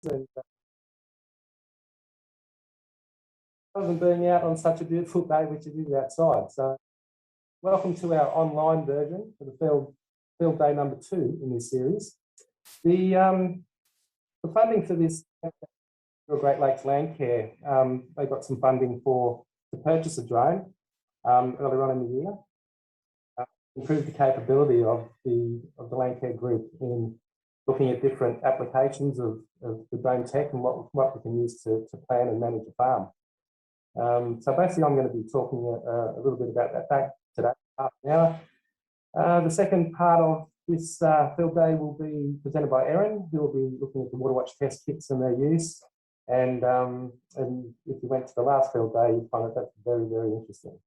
and rather than being out on such a beautiful day, which it is outside. So welcome to our online version for the field day number 2 in this series. The funding for this Great Lakes Landcare, they got some funding to purchase a drone earlier on in the year, improve the capability of the Landcare group in looking at different applications of the drone tech and what we can use to plan and manage a farm. So basically, I'm going to be talking a little bit about that today, half an hour. The second part of this field day will be presented by Erin, who will be looking at the Waterwatch test kits and their use. And if you went to the last field day, you'd find that that's very, very interesting.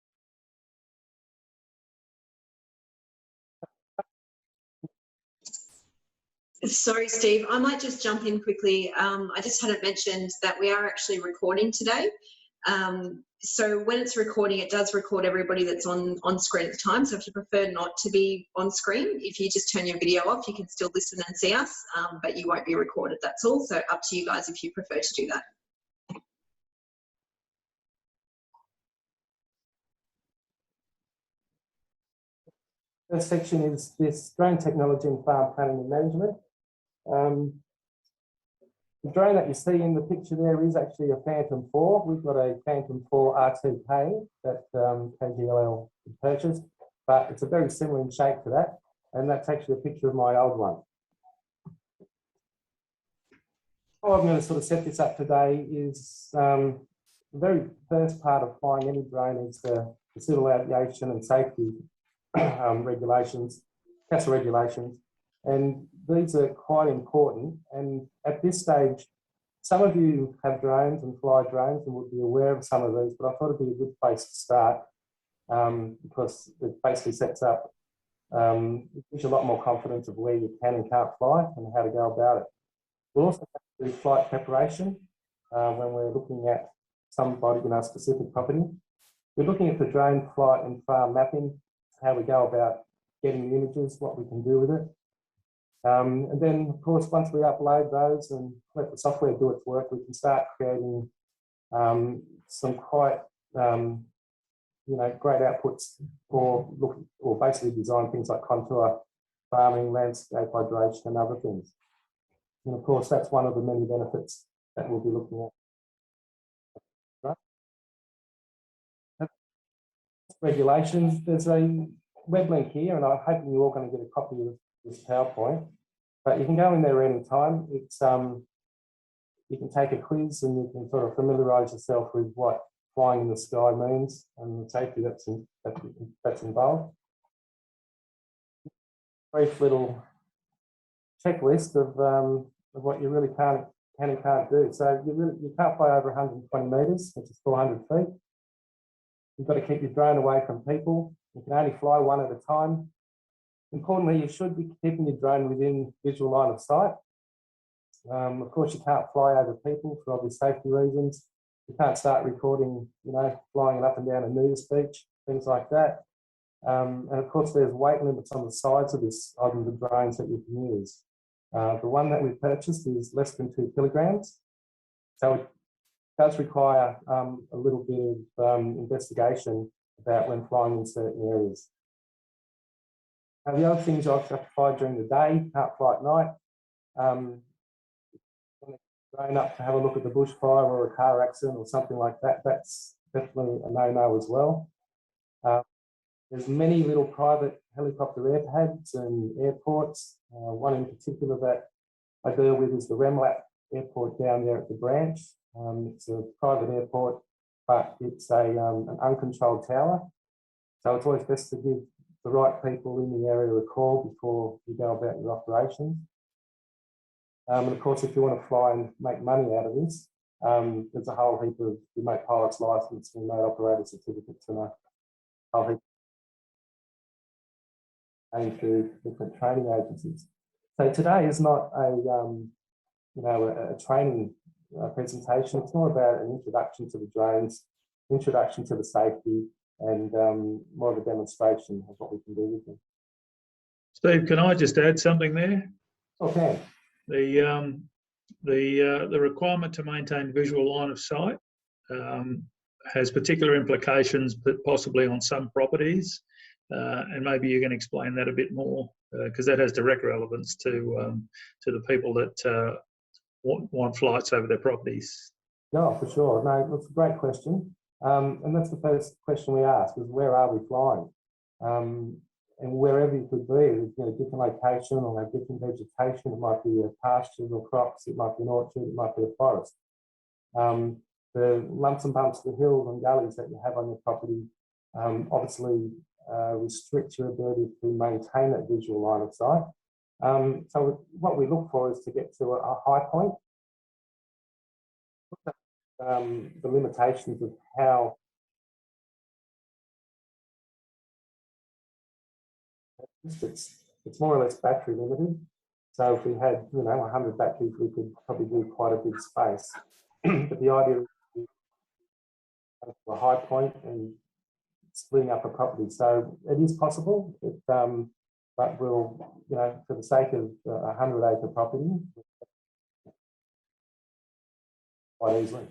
Sorry, Steve, I might just jump in quickly. I just hadn't mentioned that we are actually recording today. So when it's recording, it does record everybody that's on screen at the time. So if you prefer not to be on screen, if you just turn your video off, you can still listen and see us, but you won't be recorded, that's all. So up to you guys if you prefer to do that. First section is this drone technology and farm planning and management. The drone that you see in the picture there is actually a Phantom 4. We've got a Phantom 4 RTK that KGLL purchased, but it's a very similar in shape to that, and that's actually a picture of my old one. How I'm going to sort of set this up today is the very first part of flying any drone is the civil aviation and safety regulations, CASA regulations, and these are quite important. And at this stage, some of you have drones and fly drones and would be aware of some of these, but I thought it'd be a good place to start because it basically sets up, it gives you a lot more confidence of where you can and can't fly and how to go about it. We'll also have to do flight preparation when we're looking at somebody in our specific property. We're looking at the drone flight and farm mapping, how we go about getting the images, what we can do with it. And then, of course, once we upload those and let the software do its work, we can start creating some quite, great outputs or basically design things like contour farming, landscape hydration, and other things. And of course, that's one of the many benefits that we'll be looking at. Right. Regulations. There's a web link here, and I'm hoping you're all going to get a copy of this PowerPoint, but you can go in there anytime. It's you can take a quiz and you can sort of familiarise yourself with what flying in the sky means and the safety that's involved. Brief little checklist of what you really can and can't do. So you can't fly over 120 metres, which is 400 feet. You've got to keep your drone away from people. You can only fly one at a time. Importantly, you should be keeping your drone within visual line of sight. Of course, you can't fly over people for obvious safety reasons. You can't start recording, flying up and down a nudist beach, things like that. And of course, there's weight limits on the sides of the drones that you can use. The one that we purchased is less than 2 kilograms. So it does require a little bit of investigation about when flying in certain areas. Now, the other things you have to fly during the day, can't fly at night. Going up to have a look at the bushfire or a car accident or something like that, that's definitely a no-no as well. There's many little private helicopter airpads and airports. One in particular that I deal with is the Remlap airport down there at the branch. It's a private airport, but it's an uncontrolled tower. So it's always best to give the right people in the area a call before you go about your operations. And of course, if you want to fly and make money out of this, there's a whole heap of remote pilot's license, remote operator certificates, and a whole heap through different training agencies. So today is not a training presentation. It's more about an introduction to the drones, introduction to the safety, and more of a demonstration of what we can do with them. Steve, can I just add something there? Okay. The requirement to maintain visual line of sight has particular implications, but possibly on some properties. And maybe you can explain that a bit more, because that has direct relevance to the people that want flights over their properties. No, for sure. No, that's a great question. And that's the first question we ask is, where are we flying? And wherever you could be, you know, different location or have different vegetation. It might be a pastures or crops, it might be an orchard, it might be a forest. The lumps and bumps, the hills and gullies that you have on your property obviously restrict your ability to maintain that visual line of sight. So what we look for is to get to a high point. The limitations of how it's more or less battery limited. So if we had, you know, 100 batteries, we could probably do quite a big space. But the idea is a high point and splitting up a property. So it is possible, but we'll, you know, for the sake of a 100-acre property, quite easily.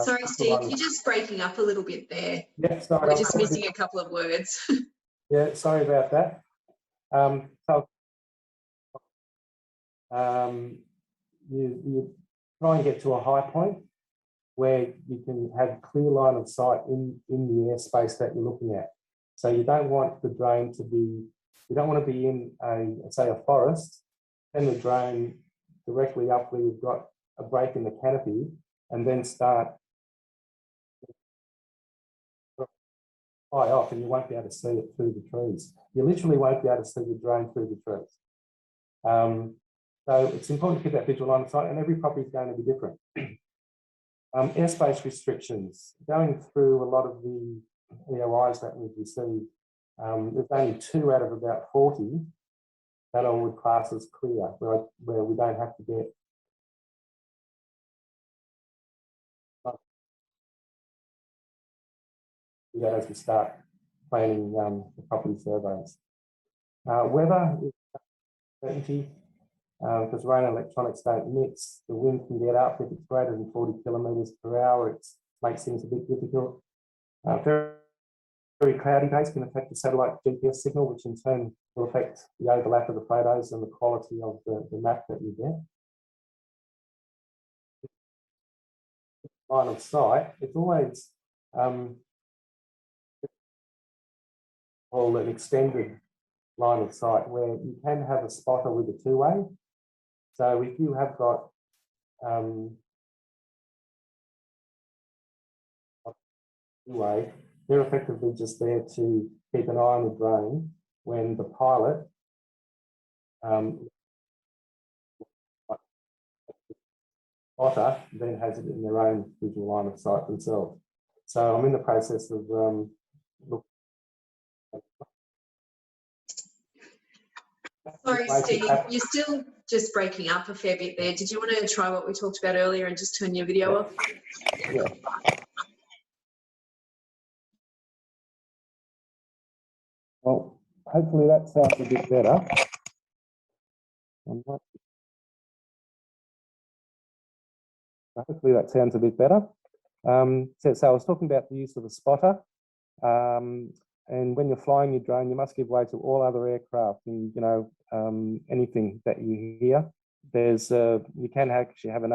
Sorry, Steve, you're just breaking up a little bit there. Yeah, sorry. We're just missing a couple of words. Yeah, sorry about that. You try and get to a high point where you can have clear line of sight in the airspace that you're looking at. So you don't want the drone to be, you don't want to be in say a forest and the drone directly up where you've got a break in the canopy and then start fly off and you won't be able to see it through the trees. You literally won't be able to see the drone through the trees. So it's important to keep that visual line of sight, and every property is going to be different. Airspace restrictions. Going through a lot of the EOIs that we've received, there's only 2 out of about 40 that I would class as clear, where we don't have to get as we start planning the property surveys. Weather is uncertainty, because rain and electronics don't mix. The wind can get up if it's greater than 40 kilometres per hour. It makes things a bit difficult. Very cloudy days can affect the satellite GPS signal, which in turn will affect the overlap of the photos and the quality of the map that you get. Line of sight, it's always an extended line of sight where you can have a spotter with a 2-way. So if you have got two-way, they're effectively just there to keep an eye on the drone when the pilot spotter then has it in their own visual line of sight themselves. So I'm in the process of Sorry, Steve, you're still just breaking up a fair bit there. Did you want to try what we talked about earlier and just turn your video off? Yeah. Well, hopefully that sounds a bit better. Hopefully that sounds a bit better. So I was talking about the use of a spotter. And when you're flying your drone, you must give way to all other aircraft and, you know, anything that you hear. There's you can actually have an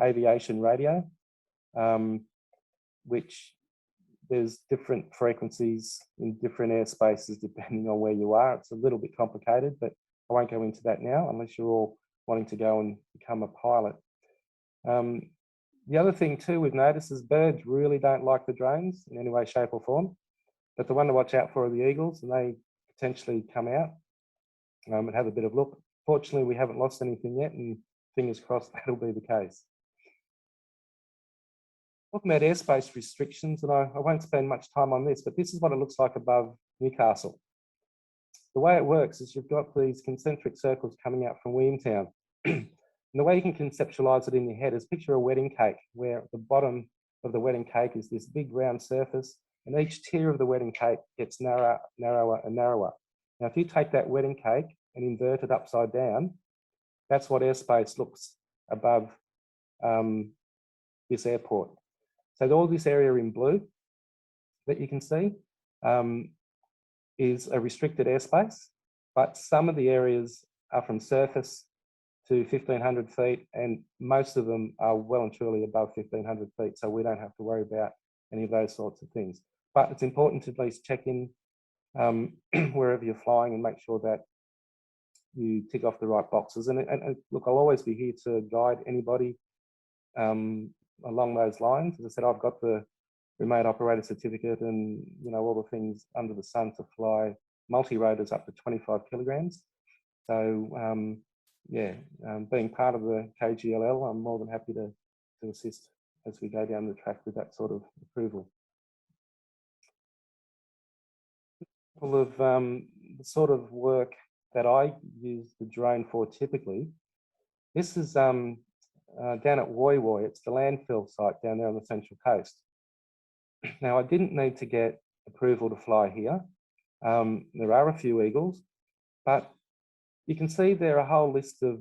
aviation radio, which there's different frequencies in different airspaces depending on where you are. It's a little bit complicated, but I won't go into that now unless you're all wanting to go and become a pilot. The other thing too we've noticed is birds really don't like the drones in any way, shape or form, but the one to watch out for are the eagles, and they potentially come out and have a bit of look. Fortunately, we haven't lost anything yet, and fingers crossed that'll be the case. Talking about airspace restrictions, and I won't spend much time on this, but this is what it looks like above Newcastle. The way it works is you've got these concentric circles coming out from Williamtown. And the way you can conceptualize it in your head is picture a wedding cake where at the bottom of the wedding cake is this big round surface, and each tier of the wedding cake gets narrower, narrower and narrower. Now, if you take that wedding cake and invert it upside down, That's what airspace looks above this airport. So all this area in blue that you can see is a restricted airspace, but some of the areas are from surface to 1,500 feet, and most of them are well and truly above 1,500 feet, so we don't have to worry about any of those sorts of things. But it's important to at least check in wherever you're flying and make sure that you tick off the right boxes. And look, I'll always be here to guide anybody along those lines. As I said, I've got the remote operator certificate and, you know, all the things under the sun to fly multi-rotors up to 25 kilograms. So yeah, being part of the KGLL, I'm more than happy to assist as we go down the track with that sort of approval. Full of the sort of work that I use the drone for typically. This is down at Waterway. It's the landfill site down there on the Central Coast. Now, I didn't need to get approval to fly here. There are a few eagles, but you can see there a whole list of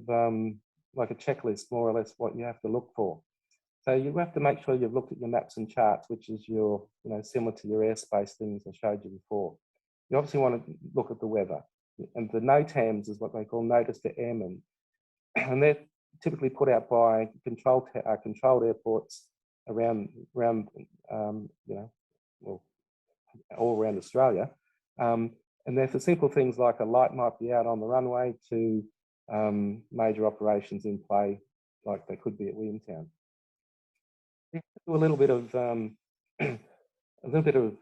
like a checklist, more or less, what you have to look for. So you have to make sure you've looked at your maps and charts, which is your, you know, similar to your airspace things I showed you before. You obviously want to look at the weather, and the NOTAMs is what they call notice to airmen, and they're typically put out by controlled airports around you know, well, all around Australia. And they're for simple things like a light might be out on the runway to major operations in play, like they could be at Williamtown. Do a little bit of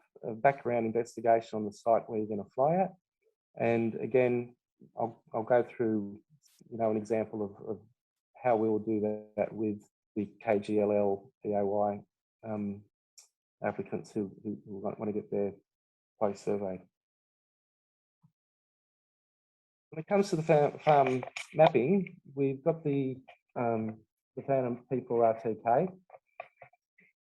background investigation on the site where you're going to fly at, and again, I'll go through, you know, an example of how we will do that with the KGLL POI applicants who want to get their place surveyed. When it comes to the farm mapping, we've got the Phantom People RTK,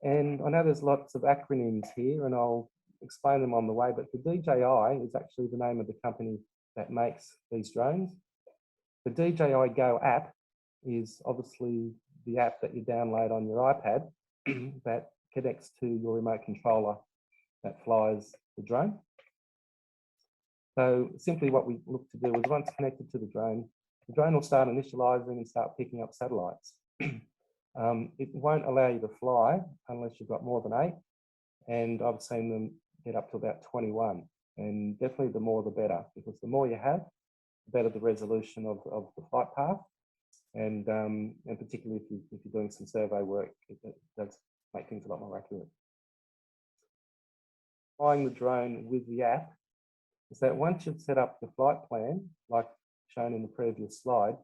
and I know there's lots of acronyms here, and I'll explain them on the way, but the DJI is actually the name of the company that makes these drones. The Dji Go App is obviously the app that you download on your iPad that connects to your remote controller that flies the drone. So simply what we look to do is, once connected to the drone will start initializing and start picking up satellites. It won't allow you to fly unless you've got more than 8, and I've seen them get up to about 21, and definitely the more the better, because the more you have, the better the resolution of the flight path, and particularly if you're doing some survey work, it does make things a lot more accurate. Flying the drone with the app is that once you've set up the flight plan, like shown in the previous slide,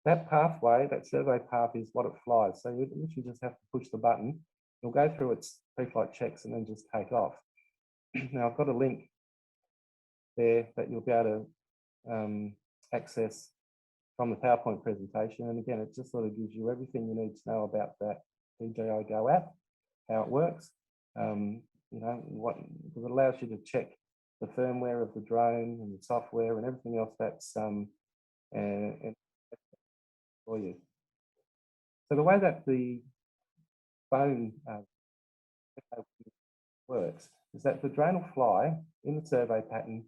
that pathway, that survey path, is what it flies. So you literally just have to push the button. It'll go through its pre-flight checks and then just take off. Now, I've got a link there that you'll be able to access from the PowerPoint presentation. And again, it just sort of gives you everything you need to know about that Dji Go app, how it works, you know, because it allows you to check the firmware of the drone and the software and everything else that's for you. So the way that the phone works is that the drone will fly in the survey pattern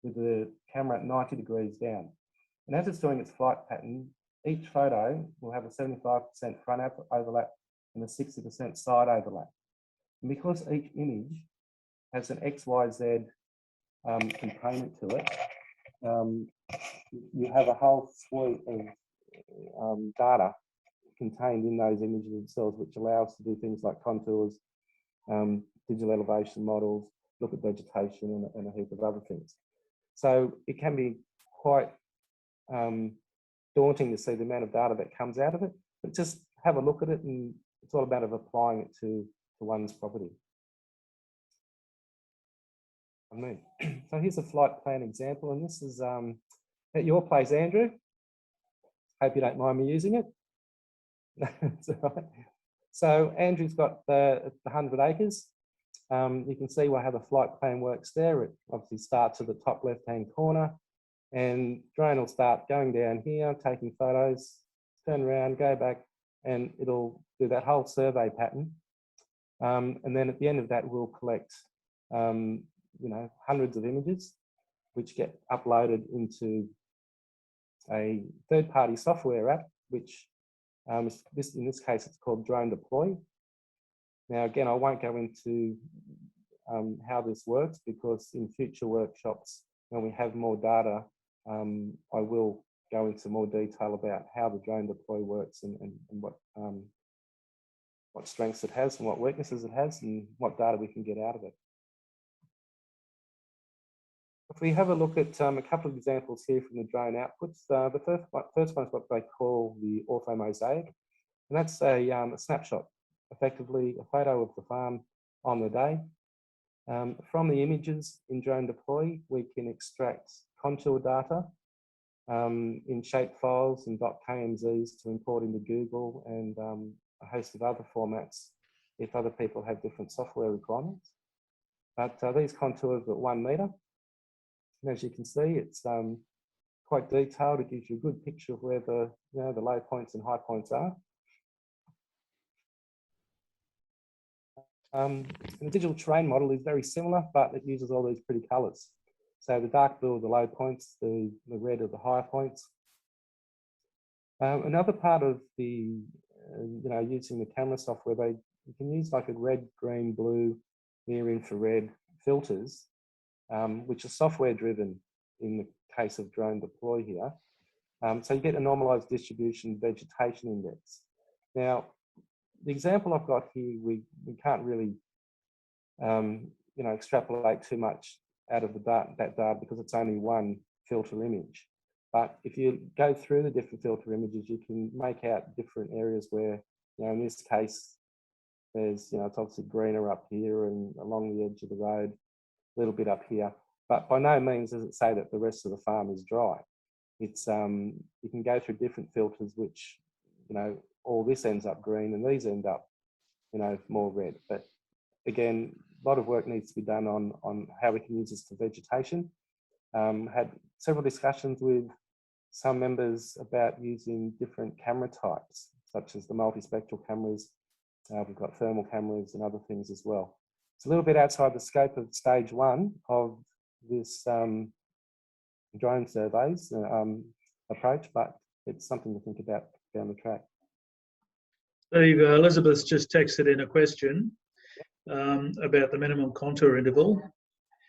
with the camera at 90 degrees down. And as it's doing its flight pattern, each photo will have a 75% front overlap and a 60% side overlap. And because each image has an XYZ component to it, you have a whole suite of data contained in those images themselves, which allows to do things like contours, digital elevation models, look at vegetation, and a heap of other things. So it can be quite daunting to see the amount of data that comes out of it, but just have a look at it, and it's all about applying it to one's property. So here's a flight plan example, and this is at your place, Andrew. Hope you don't mind me using it. So Andrew's got the 100 acres. You can see how the flight plan works there. It obviously starts at the top left-hand corner. and drone will start going down here, taking photos, turn around, go back, and it'll do that whole survey pattern. And then at the end of that, we'll collect, hundreds of images, which get uploaded into a third-party software app, which in this case, it's called Drone Deploy. Now, again, I won't go into how this works, because in future workshops, when we have more data, I will go into more detail about how the Drone Deploy works and what strengths it has and what weaknesses it has and what data we can get out of it. If we have a look at a couple of examples here from the drone outputs, the first one is what they call the Ortho Mosaic, and that's a snapshot, effectively a photo of the farm on the day. From the images in Drone Deploy, we can extract contour data in shape files and .kmzs to import into Google and a host of other formats if other people have different software requirements. But these contours are at 1 metre. And as you can see, it's quite detailed. It gives you a good picture of where the low points and high points are. And the digital terrain model is very similar, but it uses all these pretty colours. So the dark blue are the low points, the red are the higher points. Another part of the, using the camera software, you can use like a red, green, blue, near infrared filters, which are software driven in the case of Drone Deploy here. So you get a normalized distribution vegetation index. Now, the example I've got here, we can't really, extrapolate too much out of that data because it's only one filter image. But if you go through the different filter images, you can make out different areas where, in this case, there's, it's obviously greener up here and along the edge of the road, a little bit up here. But by no means does it say that the rest of the farm is dry. It's you can go through different filters, which, all this ends up green and these end up, more red. But again, a lot of work needs to be done on how we can use this for vegetation. Had several discussions with some members about using different camera types, such as the multispectral cameras. We've got thermal cameras and other things as well. It's a little bit outside the scope of stage 1 of this drone surveys approach, but it's something to think about down the track. Steve, Elizabeth just texted in a question about the minimum contour interval.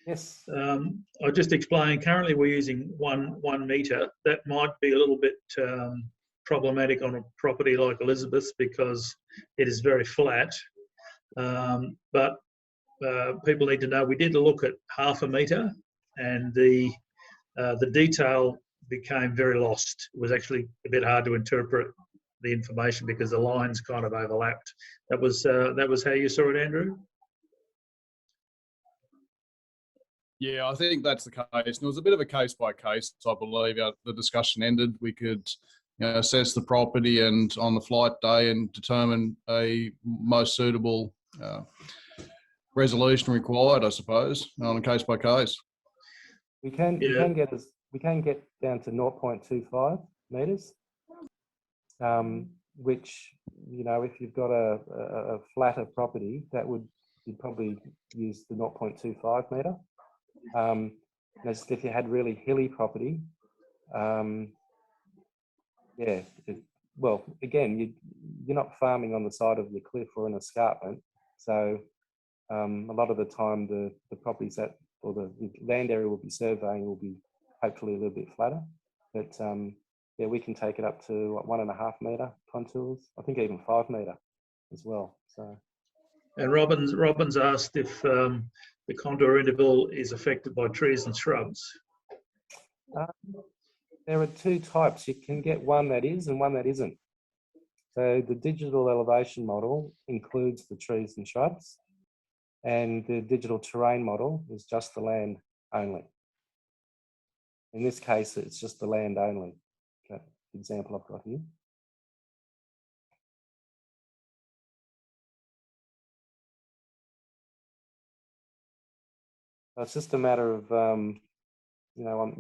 Yes. I'll just explain, currently we're using one metre. That might be a little bit problematic on a property like Elizabeth's because it is very flat. But people need to know we did look at half a metre and the detail became very lost. It was actually a bit hard to interpret the information because the lines kind of overlapped. That was how you saw it, Andrew? Yeah, I think that's the case. And it was a bit of a case by case, I believe. The discussion ended. We could assess the property and on the flight day and determine a most suitable resolution required, I suppose, on a case by case. We can get down to 0.25 metres, which, if you've got a flatter property, you'd probably use the 0.25 metre. As if you had really hilly property, well, again, you're not farming on the side of the cliff or an escarpment, so a lot of the time the properties or the land area we'll be surveying will be hopefully a little bit flatter. But we can take it up to 1.5 metre contours. I think even 5 metre as well. So. And Robin's asked if the contour interval is affected by trees and shrubs. There are 2 types. You can get one that is and one that isn't. So the digital elevation model includes the trees and shrubs, and the digital terrain model is just the land only. In this case, it's just the land only. That example I've got here. It's just a matter of you know,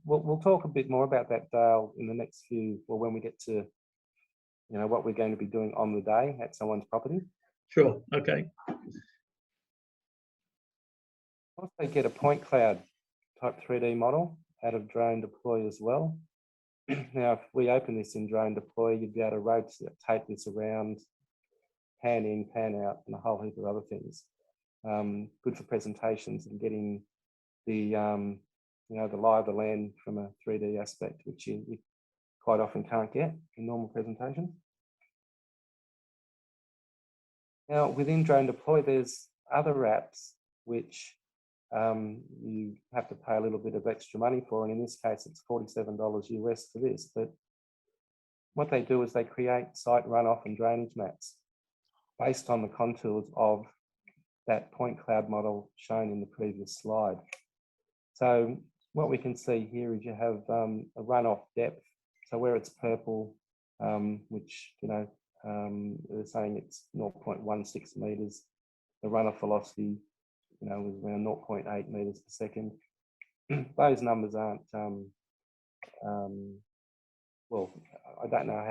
we'll talk a bit more about that, Dale, in the next few, or when we get to, you know, what we're going to be doing on the day at someone's property. Sure. Okay. Also get a point cloud type 3D model out of Drone Deploy as well. Now, if we open this in Drone Deploy, you'd be able to rotate this around, pan in, pan out, and a whole heap of other things. Good for presentations and getting the, you know, the lie of the land from a 3D aspect, which you quite often can't get in normal presentations. Now, within Drone Deploy, there's other apps which you have to pay a little bit of extra money for, and in this case, it's $47 US for this. But what they do is they create site runoff and drainage maps based on the contours of that point cloud model shown in the previous slide. So what we can see here is you have a runoff depth. So where it's purple, which, you know, they're saying it's 0.16 meters. The runoff velocity, you know, was around 0.8 meters per second. Those numbers aren't, well, I don't know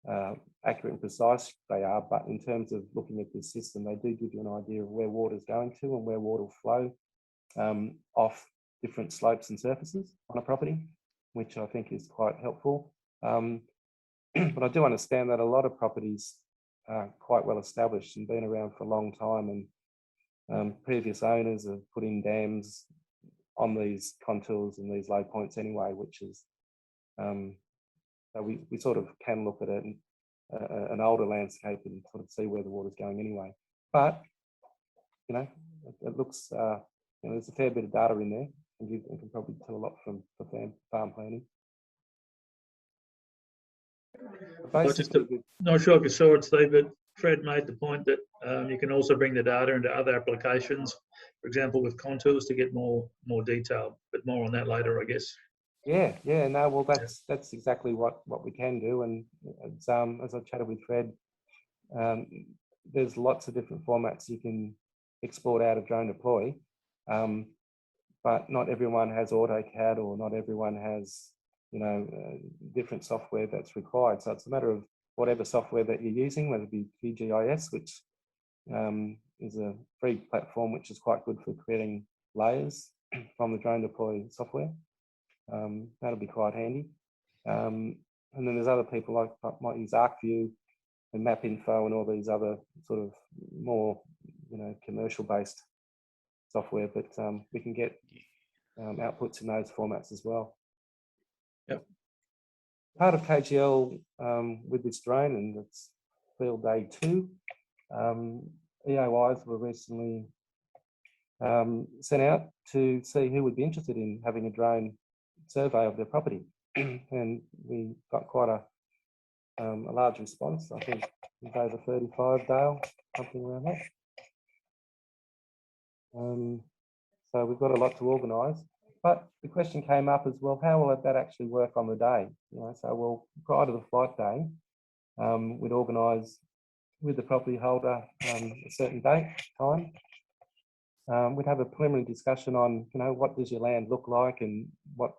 how accurate and precise they are, but in terms of looking at this system, they do give you an idea of where water's going to and where water will flow off different slopes and surfaces on a property, which I think is quite helpful. But I do understand that a lot of properties are quite well established and been around for a long time, and previous owners have put in dams on these contours and these low points anyway, which is, so we sort of can look at it and, an older landscape and sort of see where the water's going anyway. But, you know, it looks, you know, there's a fair bit of data in there, and you can probably tell a lot from farm planning. Not sure if you saw it, Steve, but Fred made the point that you can also bring the data into other applications, for example, with contours to get more detail, but more on that later, I guess. Yeah, no, well, that's exactly what we can do, and it's, as I chatted with Fred, there's lots of different formats you can export out of Drone Deploy, but not everyone has AutoCAD, or not everyone has, you know, different software that's required. So it's a matter of whatever software that you're using, whether it be QGIS, which is a free platform which is quite good for creating layers from the Drone Deploy software. That'll be quite handy. And then there's other people like might use ArcView and MapInfo and all these other sort of more, you know, commercial-based software, but we can get outputs in those formats as well. Yep. Part of KGL with this drone, and it's field day 2, EOIs were recently sent out to see who would be interested in having a drone survey of their property. And we got quite a large response. I think it was over 35, Dale, something around that. So we've got a lot to organise. But the question came up as well, how will that actually work on the day? You know, so well, prior to the flight day, we'd organise with the property holder a certain date, time. We'd have a preliminary discussion on, you know, what does your land look like and what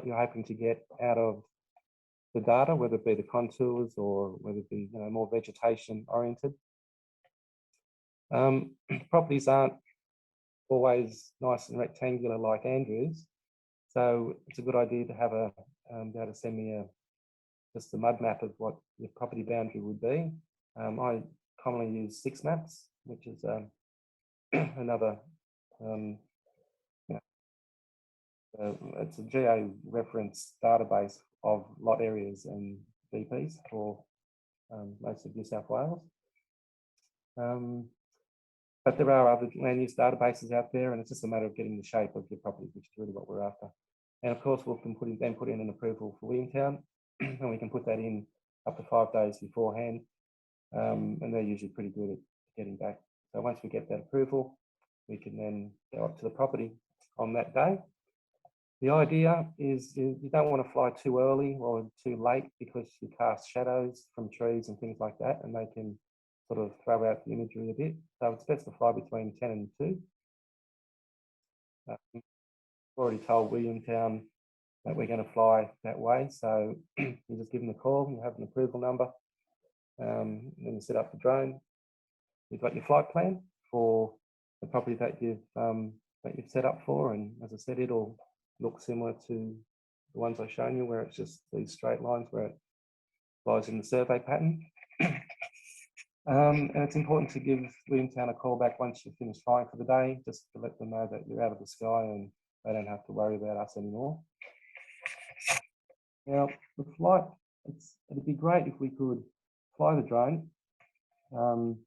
you're hoping to get out of the data, whether it be the contours or whether it be, you know, more vegetation oriented. Properties aren't always nice and rectangular like Andrew's, so it's a good idea to have a be able to send me just a mud map of what your property boundary would be. I commonly use 6 maps, which is another it's a geo-reference database of lot areas and DPs for most of New South Wales. But there are other land use databases out there, and it's just a matter of getting the shape of your property, which is really what we're after. And of course, we can put in an approval for Williamtown, and we can put that in up to 5 days beforehand. And they're usually pretty good at getting back. So once we get that approval, we can then go up to the property on that day. The idea is you don't want to fly too early or too late, because you cast shadows from trees and things like that, and they can sort of throw out the imagery a bit. So it's best to fly between 10 and 2. already told Williamtown that we're going to fly that way. So you just give them a call, you have an approval number, then you set up the drone. You've got your flight plan for the property that you've set up for, and as I said, it'll look similar to the ones I've shown you, where it's just these straight lines where it flies in the survey pattern. And it's important to give Williamtown a call back once you've finished flying for the day, just to let them know that you're out of the sky and they don't have to worry about us anymore. Now, the flight, it'd be great if we could fly the drone and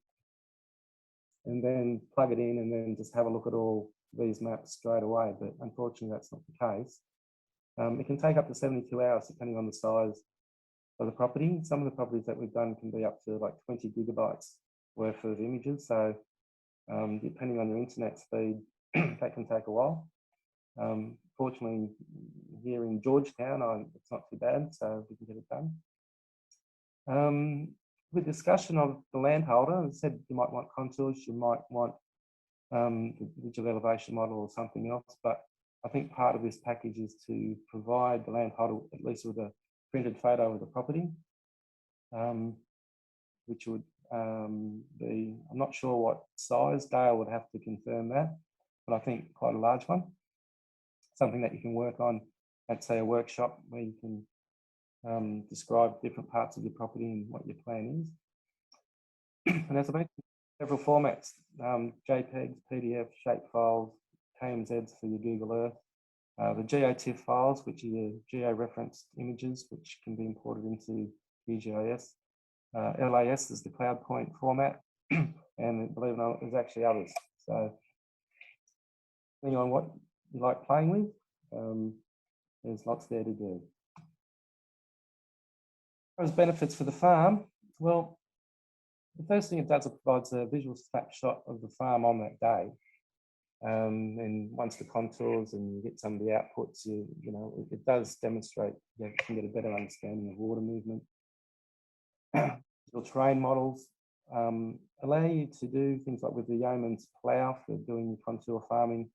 then plug it in and then just have a look at all these maps straight away, but unfortunately that's not the case. It can take up to 72 hours depending on the size of the property. Some of the properties that we've done can be up to like 20 gigabytes worth of images, so depending on your internet speed, that can take a while. Fortunately, here in Georgetown, it's not too bad, so we can get it done. With discussion of the landholder, as I said, you might want contours, you might want the digital elevation model or something else, but I think part of this package is to provide the landholder at least with a printed photo of the property, which would be, I'm not sure what size, Dale would have to confirm that, but I think quite a large one. Something that you can work on at, say, a workshop where you can describe different parts of your property and what your plan is. And as I mentioned, several formats, JPEGs, PDF, shapefiles, KMZs for your Google Earth, the GeoTIFF files, which are your geo-referenced images, which can be imported into QGIS. LAS is the cloud point format, and believe it or not, there's actually others. So depending on what you like playing with, there's lots there to do. As benefits for the farm, well, the first thing it does, it provides a visual snapshot of the farm on that day. And once the contours and you get some of the outputs, you know, it does demonstrate that you can get a better understanding of water movement. Your terrain models allow you to do things like with the yeoman's plough for doing your contour farming,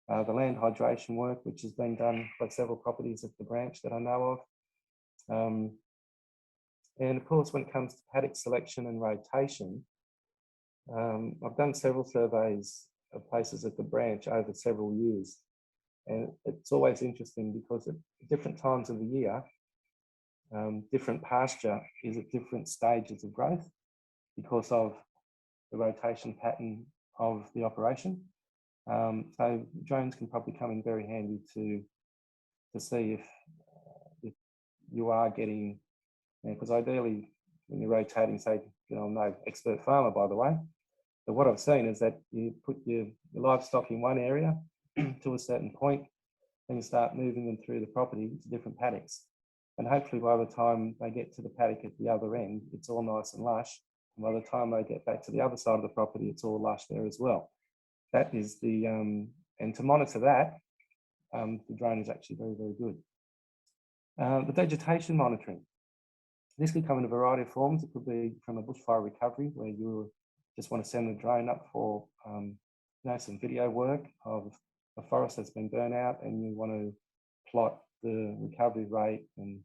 the land hydration work, which has been done by several properties at the branch that I know of. And of course, when it comes to paddock selection and rotation, I've done several surveys of places at the branch over several years. And it's always interesting because at different times of the year, different pasture is at different stages of growth because of the rotation pattern of the operation. So drones can probably come in very handy to see if you are getting, because ideally when you're rotating, say, you know, I'm no expert farmer, by the way, but what I've seen is that you put your livestock in one area to a certain point, then you start moving them through the property to different paddocks. And hopefully by the time they get to the paddock at the other end, it's all nice and lush. And by the time they get back to the other side of the property, it's all lush there as well. That is the, and to monitor that, the drone is actually very, very good. The vegetation monitoring. This could come in a variety of forms. It could be from a bushfire recovery where you just want to send the drone up for you know, some video work of a forest that's been burnt out, and you want to plot the recovery rate and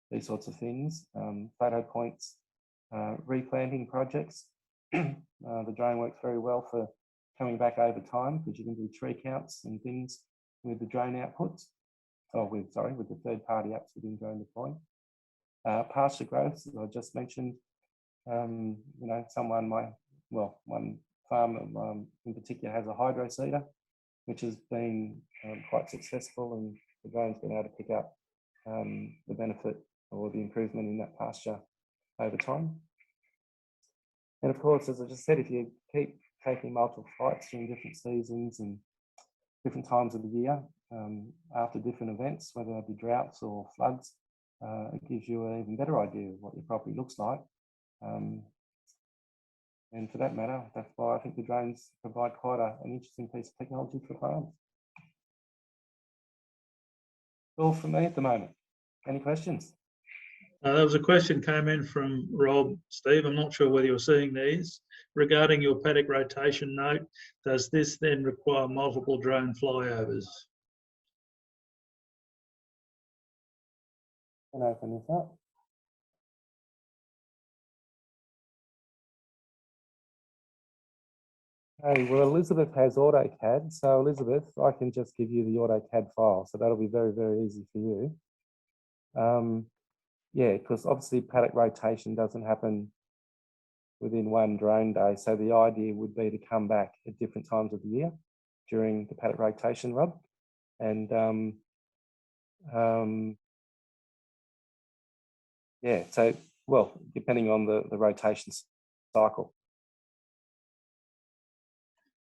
these sorts of things. Photo points, replanting projects. The drone works very well for coming back over time because you can do tree counts and things with the drone outputs. Or with the third-party apps within drone deploying. Pasture growth, as I just mentioned. You know, one farm in particular has a hydro seeder, which has been quite successful, and the drone's been able to pick up the benefit or the improvement in that pasture over time. And of course, as I just said, if you keep taking multiple flights during different seasons and different times of the year, after different events, whether they be droughts or floods, it gives you an even better idea of what your property looks like. And for that matter, that's why I think the drones provide quite an interesting piece of technology for farms. All from me at the moment. Any questions? There was a question came in from Rob, Steve. I'm not sure whether you're seeing these. Regarding your paddock rotation note, does this then require multiple drone flyovers? can open this up. Hey, well, Elizabeth has AutoCAD. So Elizabeth, I can just give you the AutoCAD file. So that'll be very, very easy for you. Yeah, because obviously paddock rotation doesn't happen within one drone day. So the idea would be to come back at different times of the year during the paddock rotation run. And yeah, so, well, depending on the rotation cycle.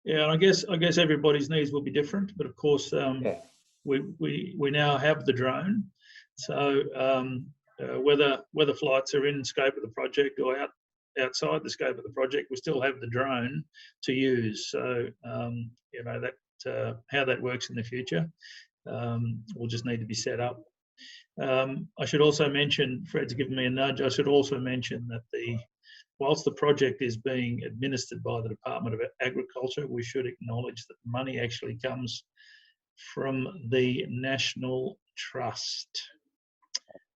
Yeah, and I guess everybody's needs will be different, but of course, we now have the drone. So whether flights are in scope of the project or outside the scope of the project, we still have the drone to use. So you know that how that works in the future will just need to be set up. I should also mention, Fred's given me a nudge. I should also mention that whilst the project is being administered by the Department of Agriculture, we should acknowledge that the money actually comes from the National Trust.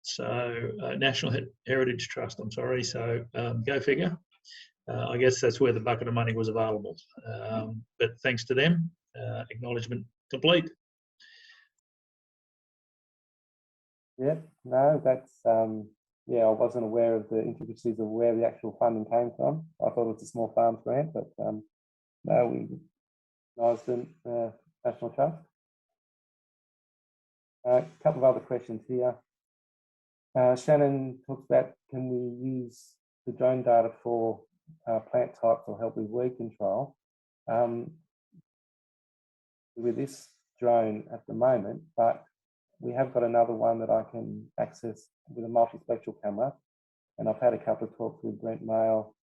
So National Heritage Trust, I'm sorry. So go figure. I guess that's where the bucket of money was available. But thanks to them, acknowledgement complete. Yep, no, that's, yeah, I wasn't aware of the intricacies of where the actual funding came from. I thought it was a small farms grant, but no, we acknowledged the National Trust. A couple of other questions here. Shannon talks about, can we use the drone data for plant types or help with weed control? With this drone at the moment, but we have got another one that I can access with a multispectral camera. And I've had a couple of talks with Brent Mail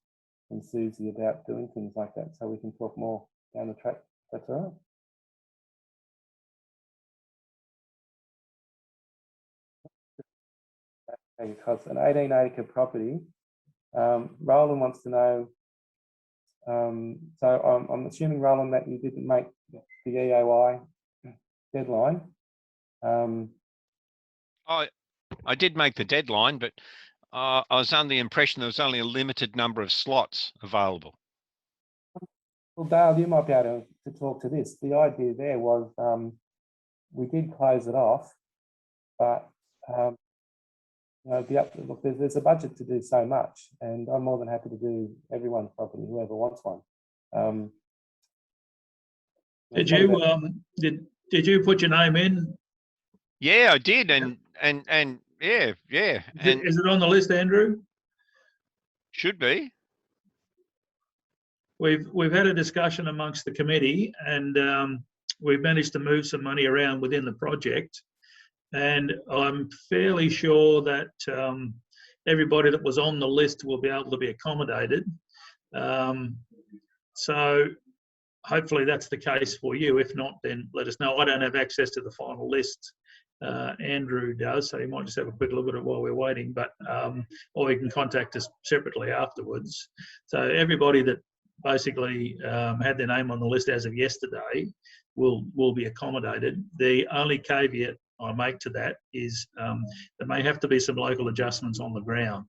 and Susie about doing things like that. So we can talk more down the track. That's all right. Okay, because an 18-acre property, Roland wants to know, so I'm assuming, Roland, that you didn't make the EOI deadline. I did make the deadline, but I was under the impression there was only a limited number of slots available. Well, Dale, you might be able to talk to this. The idea there was we did close it off, but you know, look, there's a budget to do so much, and I'm more than happy to do everyone's property, whoever wants one. Did you put your name in? Yeah, I did, and yeah. Is it on the list, Andrew? Should be. We've had a discussion amongst the committee, and we've managed to move some money around within the project, and I'm fairly sure that everybody that was on the list will be able to be accommodated. So hopefully that's the case for you. If not, then let us know. I don't have access to the final list. Andrew does, so you might just have a quick look at it while we're waiting, but or you can contact us separately afterwards. So everybody that basically had their name on the list as of yesterday will be accommodated. The only caveat I make to that is there may have to be some local adjustments on the ground.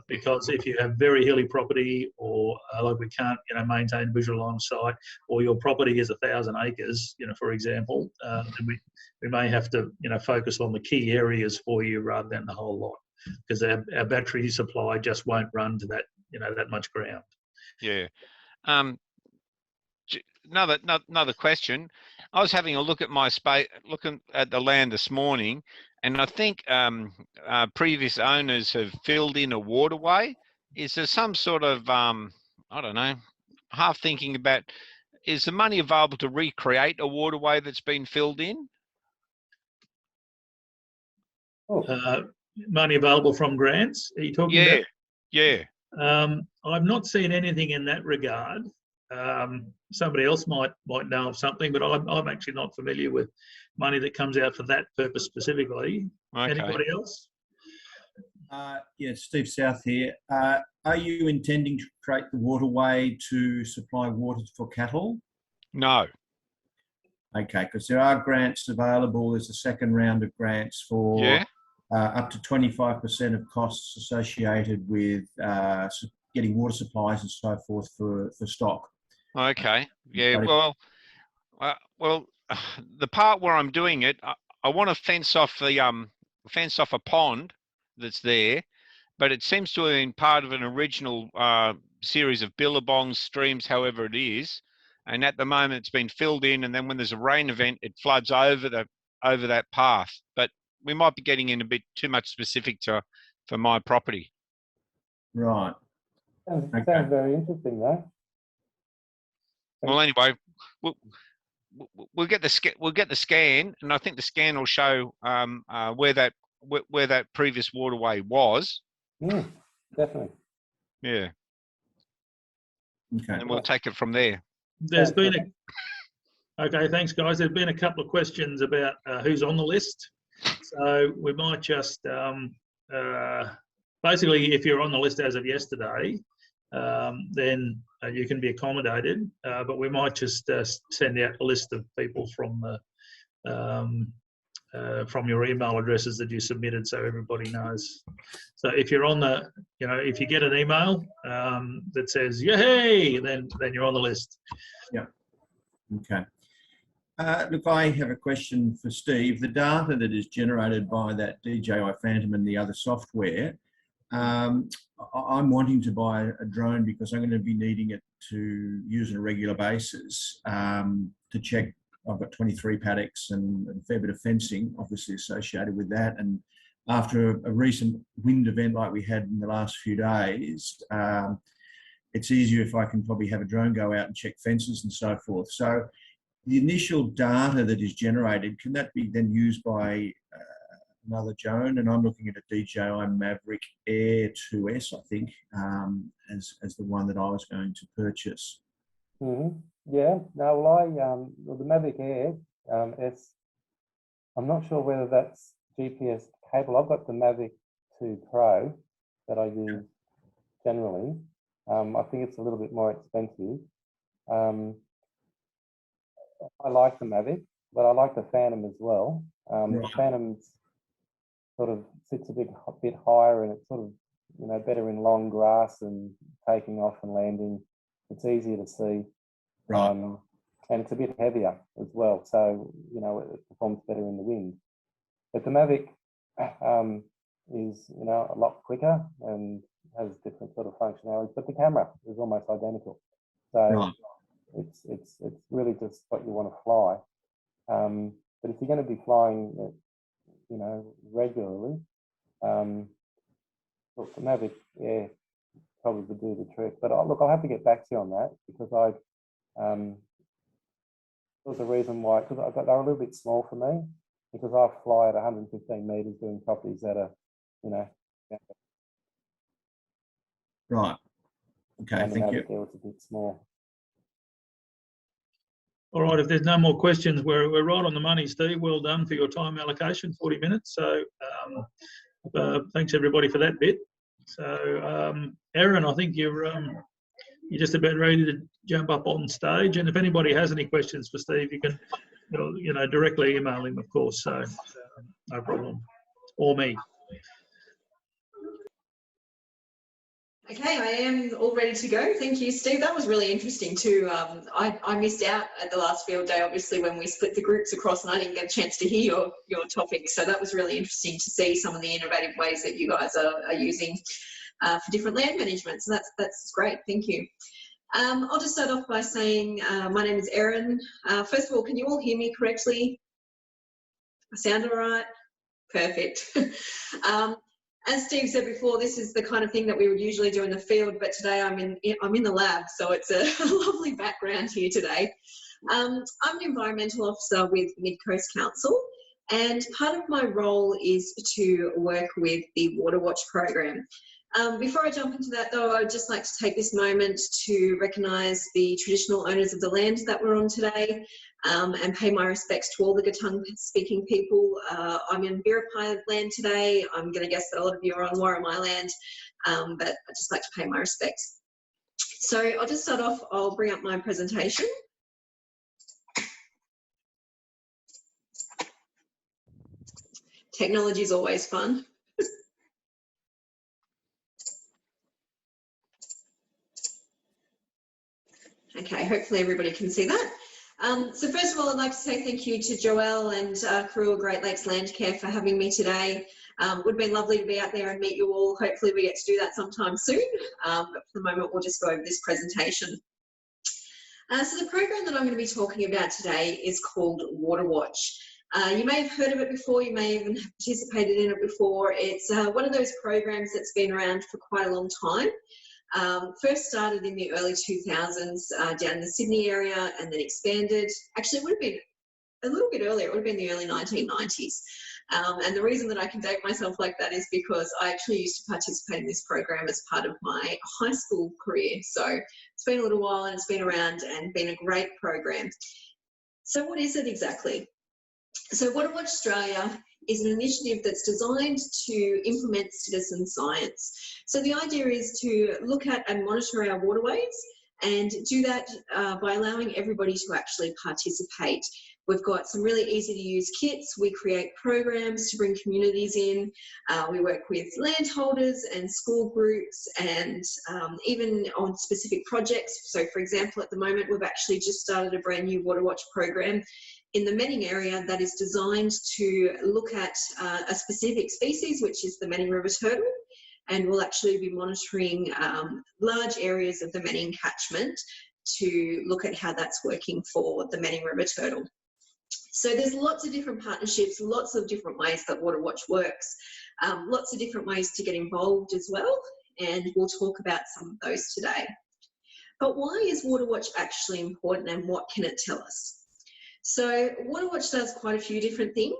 Because if you have very hilly property, or like we can't, maintain visual line of sight, or your property is 1,000 acres, for example, then we may have to, focus on the key areas for you rather than the whole lot, because our battery supply just won't run to that, that much ground. Yeah. Another question. I was having a look at my space, looking at the land this morning, and I think previous owners have filled in a waterway. Is there some sort of, I don't know, half thinking about, is the money available to recreate a waterway that's been filled in? Money available from grants, are you talking about? Yeah. I've not seen anything in that regard. Somebody else might know of something, but I'm actually not familiar with money that comes out for that purpose specifically. Okay. Anybody else? Yeah, Steve South here. Are you intending to create the waterway to supply water for cattle? No. Okay, because there are grants available. There's a second round of grants for up to 25% of costs associated with getting water supplies and so forth for stock. Okay. Yeah. But Well, the part where I'm doing it, I want to fence off a pond that's there, but it seems to have been part of an original series of billabongs, streams, however it is. And at the moment, it's been filled in, and then when there's a rain event, it floods over that path. But we might be getting in a bit too much specific for my property. right. Sounds Okay. very interesting, though. Well, anyway, we'll get the scan, and I think the scan will show where that previous waterway was. Definitely. Yeah. Okay. And we'll take it from there. There's been okay, thanks guys. There's been a couple of questions about who's on the list. So we might just, basically, if you're on the list as of yesterday, then you can be accommodated, but we might just send out a list of people from your email addresses that you submitted, so everybody knows. So if you're on the, if you get an email that says "Yay," then you're on the list. Yeah. Okay. Look, I have a question for Steve. The data that is generated by that DJI Phantom and the other software, I'm wanting to buy a drone because I'm going to be needing it to use on a regular basis to check. I've got 23 paddocks and a fair bit of fencing, obviously associated with that. And after a recent wind event like we had in the last few days, it's easier if I can probably have a drone go out and check fences and so forth. So the initial data that is generated, can that be then used by another drone? And I'm looking at a DJI Maverick Air 2S, I think, as the one that I was going to purchase. Mm-hmm. Yeah. No, well, the Maverick Air S, I'm not sure whether that's GPS cable. I've got the Mavic 2 Pro that I use generally. I think it's a little bit more expensive. I like the Mavic, but I like the Phantom as well. The Phantom sort of sits a bit higher, and it's sort of better in long grass and taking off and landing. It's easier to see, and it's a bit heavier as well, so it performs better in the wind. But the Mavic is a lot quicker and has different sort of functionalities, but the camera is almost identical. So it's really just what you want to fly. But if you're going to be flying it, regularly, look, the Mavic Air probably would do the trick. But look, I'll have to get back to you on that, because there's a reason why, because they're a little bit small for me, because I fly at 115 meters doing properties that are, Right. Okay, thank you. It was a bit small. All right, if there's no more questions, we're right on the money, Steve. Well done for your time allocation, 40 minutes. So thanks everybody for that bit. So Erin, I think you're just about ready to jump up on stage. And if anybody has any questions for Steve, you can directly email him, of course. So no problem, or me. Okay, I am all ready to go. Thank you, Steve. That was really interesting too. I missed out at the last field day, obviously, when we split the groups across, and I didn't get a chance to hear your topic. So that was really interesting to see some of the innovative ways that you guys are using for different land management. So that's great. Thank you. I'll just start off by saying my name is Erin. First of all, can you all hear me correctly? I sound all right? Perfect. As Steve said before, this is the kind of thing that we would usually do in the field, but today I'm in the lab, so it's a lovely background here today. I'm an environmental officer with MidCoast Council, and part of my role is to work with the Water Watch program. Before I jump into that though, I would just like to take this moment to recognise the traditional owners of the land that we're on today, and pay my respects to all the Gatung speaking people. I'm in Biripi land today. I'm going to guess that a lot of you are on Waterway land, but I'd just like to pay my respects. So I'll just start off, I'll bring up my presentation. Technology is always fun. Okay, hopefully everybody can see that. So first of all, I'd like to say thank you to Joelle and crew of Great Lakes Landcare for having me today. It would have been lovely to be out there and meet you all. Hopefully we get to do that sometime soon. But for the moment, we'll just go over this presentation. So the program that I'm going to be talking about today is called Waterwatch. You may have heard of it before, you may even have participated in it before. It's one of those programs that's been around for quite a long time. First started in the early 2000s down in the Sydney area and then expanded. Actually, it would have been a little bit earlier, it would have been the early 1990s. And the reason that I can date myself like that is because I actually used to participate in this program as part of my high school career. So it's been a little while and it's been around and been a great program. So what is it exactly? So Waterwatch Australia is an initiative that's designed to implement citizen science. So the idea is to look at and monitor our waterways and do that by allowing everybody to actually participate. We've got some really easy to use kits. We create programs to bring communities in. We work with landholders and school groups and even on specific projects. So for example, at the moment, we've actually just started a brand new Waterwatch program in the Manning area that is designed to look at a specific species, which is the Manning River turtle. And we'll actually be monitoring large areas of the Manning catchment to look at how that's working for the Manning River turtle. So there's lots of different partnerships, lots of different ways that Waterwatch works, lots of different ways to get involved as well, and we'll talk about some of those today. But why is Waterwatch actually important and what can it tell us? So Waterwatch does quite a few different things.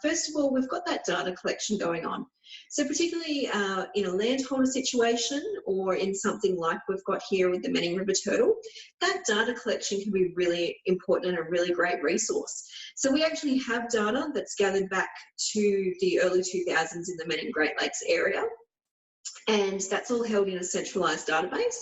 First of all, we've got that data collection going on. So particularly in a landholder situation or in something like we've got here with the Manning River turtle, that data collection can be really important and a really great resource. So we actually have data that's gathered back to the early 2000s in the Manning Great Lakes area. And that's all held in a centralised database.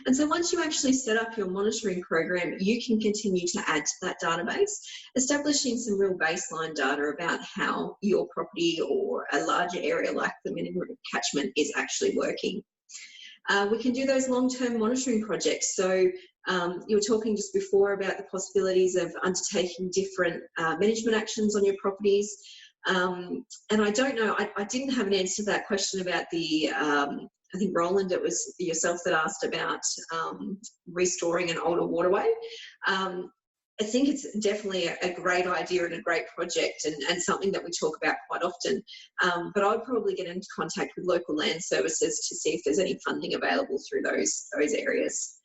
And so once you actually set up your monitoring program, you can continue to add to that database, establishing some real baseline data about how your property or a larger area like the Manning River catchment is actually working. We can do those long-term monitoring projects. So you were talking just before about the possibilities of undertaking different management actions on your properties. And I don't know, I didn't have an answer to that question about the, I think Roland, it was yourself that asked about restoring an older waterway. I think it's definitely a great idea and a great project and something that we talk about quite often. But I would probably get into contact with local land services to see if there's any funding available through those areas.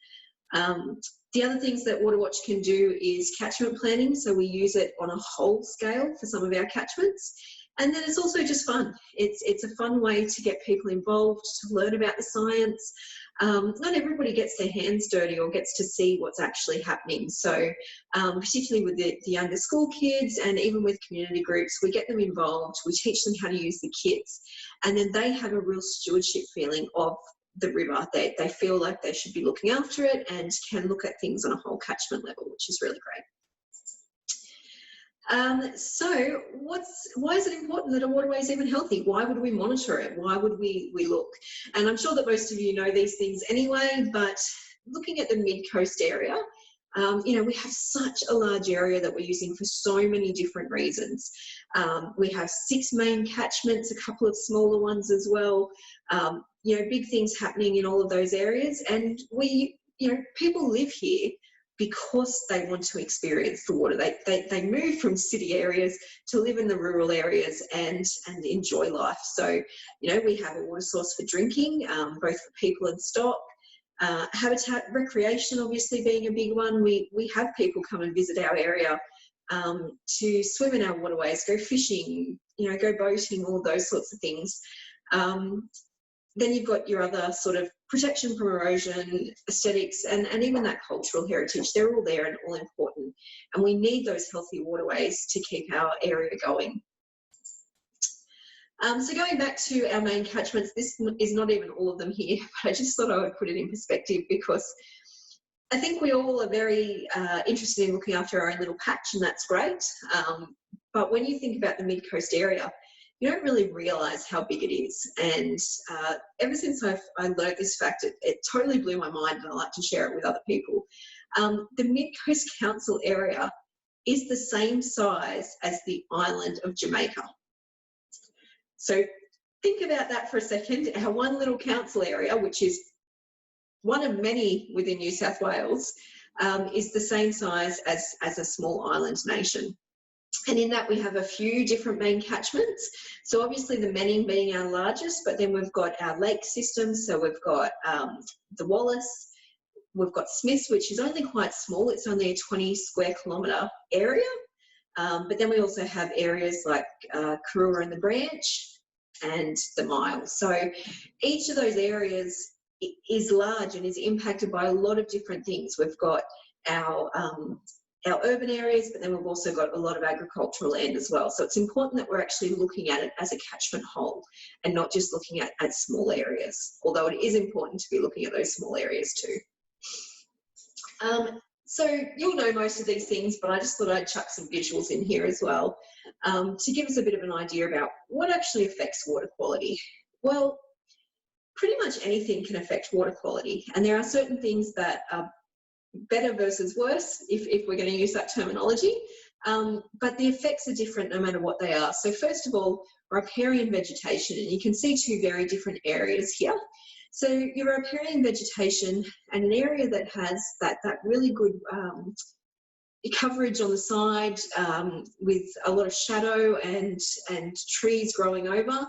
The other things that Waterwatch can do is catchment planning. So we use it on a whole scale for some of our catchments. And then it's also just fun. It's a fun way to get people involved, to learn about the science. Not everybody gets their hands dirty or gets to see what's actually happening. So particularly with the younger school kids and even with community groups, we get them involved, we teach them how to use the kits, and then they have a real stewardship feeling of the river. They feel like they should be looking after it and can look at things on a whole catchment level, which is really great. So why is it important that a waterway is even healthy? Why would we monitor it? Why would we look? And I'm sure that most of you know these things anyway, but looking at the mid-coast area, you know, we have such a large area that we're using for so many different reasons. We have 6 main catchments, a couple of smaller ones as well. You know, big things happening in all of those areas, and people live here because they want to experience the water. They move from city areas to live in the rural areas and enjoy life. So, you know, we have a water source for drinking, both for people and stock. Habitat, recreation obviously being a big one. We have people come and visit our area to swim in our waterways, go fishing, you know, go boating, all those sorts of things. Then you've got your other sort of protection from erosion, aesthetics, and even that cultural heritage. They're all there and all important. And we need those healthy waterways to keep our area going. So going back to our main catchments, this is not even all of them here, but I just thought I would put it in perspective because I think we all are very interested in looking after our own little patch, and that's great. But when you think about the mid-coast area, you don't really realise how big it is. And ever since I learned this fact, it totally blew my mind, and I like to share it with other people. The Mid-Coast Council area is the same size as the island of Jamaica. So think about that for a second. Our one little council area, which is one of many within New South Wales, is the same size as a small island nation. And in that, we have a few different main catchments. So obviously the Manning being our largest, but then we've got our lake systems. So we've got the Wallace, we've got Smiths, which is only quite small. It's only a 20 square kilometre area. But then we also have areas like Karura and the Branch and the Mile. So each of those areas is large and is impacted by a lot of different things. We've got our urban areas, but then we've also got a lot of agricultural land as well. So it's important that we're actually looking at it as a catchment whole and not just looking at small areas, although it is important to be looking at those small areas too. So you'll know most of these things, but I just thought I'd chuck some visuals in here as well to give us a bit of an idea about what actually affects water quality. Well, pretty much anything can affect water quality, and there are certain things that are better versus worse, if we're going to use that terminology, but the effects are different no matter what they are. So first of all, riparian vegetation, and you can see two very different areas here. So your riparian vegetation, and an area that has that really good coverage on the side with a lot of shadow and trees growing over,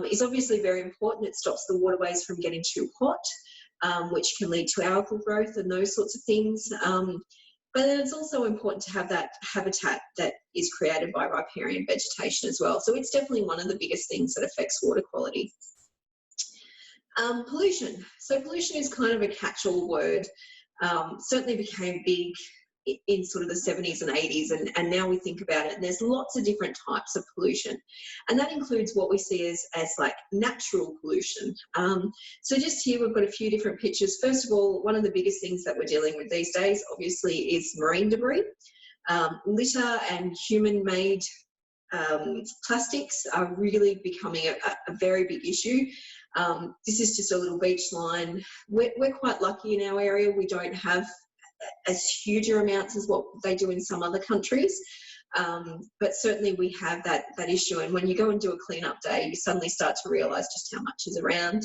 is obviously very important. It stops the waterways from getting too hot, which can lead to algal growth and those sorts of things. But then it's also important to have that habitat that is created by riparian vegetation as well. So it's definitely one of the biggest things that affects water quality. Pollution. So pollution is kind of a catch-all word. Certainly became big in sort of the 70s and 80s, and now we think about it, and there's lots of different types of pollution, and that includes what we see as like natural pollution. So just here we've got a few different pictures. First of all, one of the biggest things that we're dealing with these days obviously is marine debris. Litter and human-made plastics are really becoming a very big issue. This is just a little beach line. We're quite lucky in our area. We don't have as huge amounts as what they do in some other countries, but certainly we have that issue, and when you go and do a clean-up day, you suddenly start to realise just how much is around.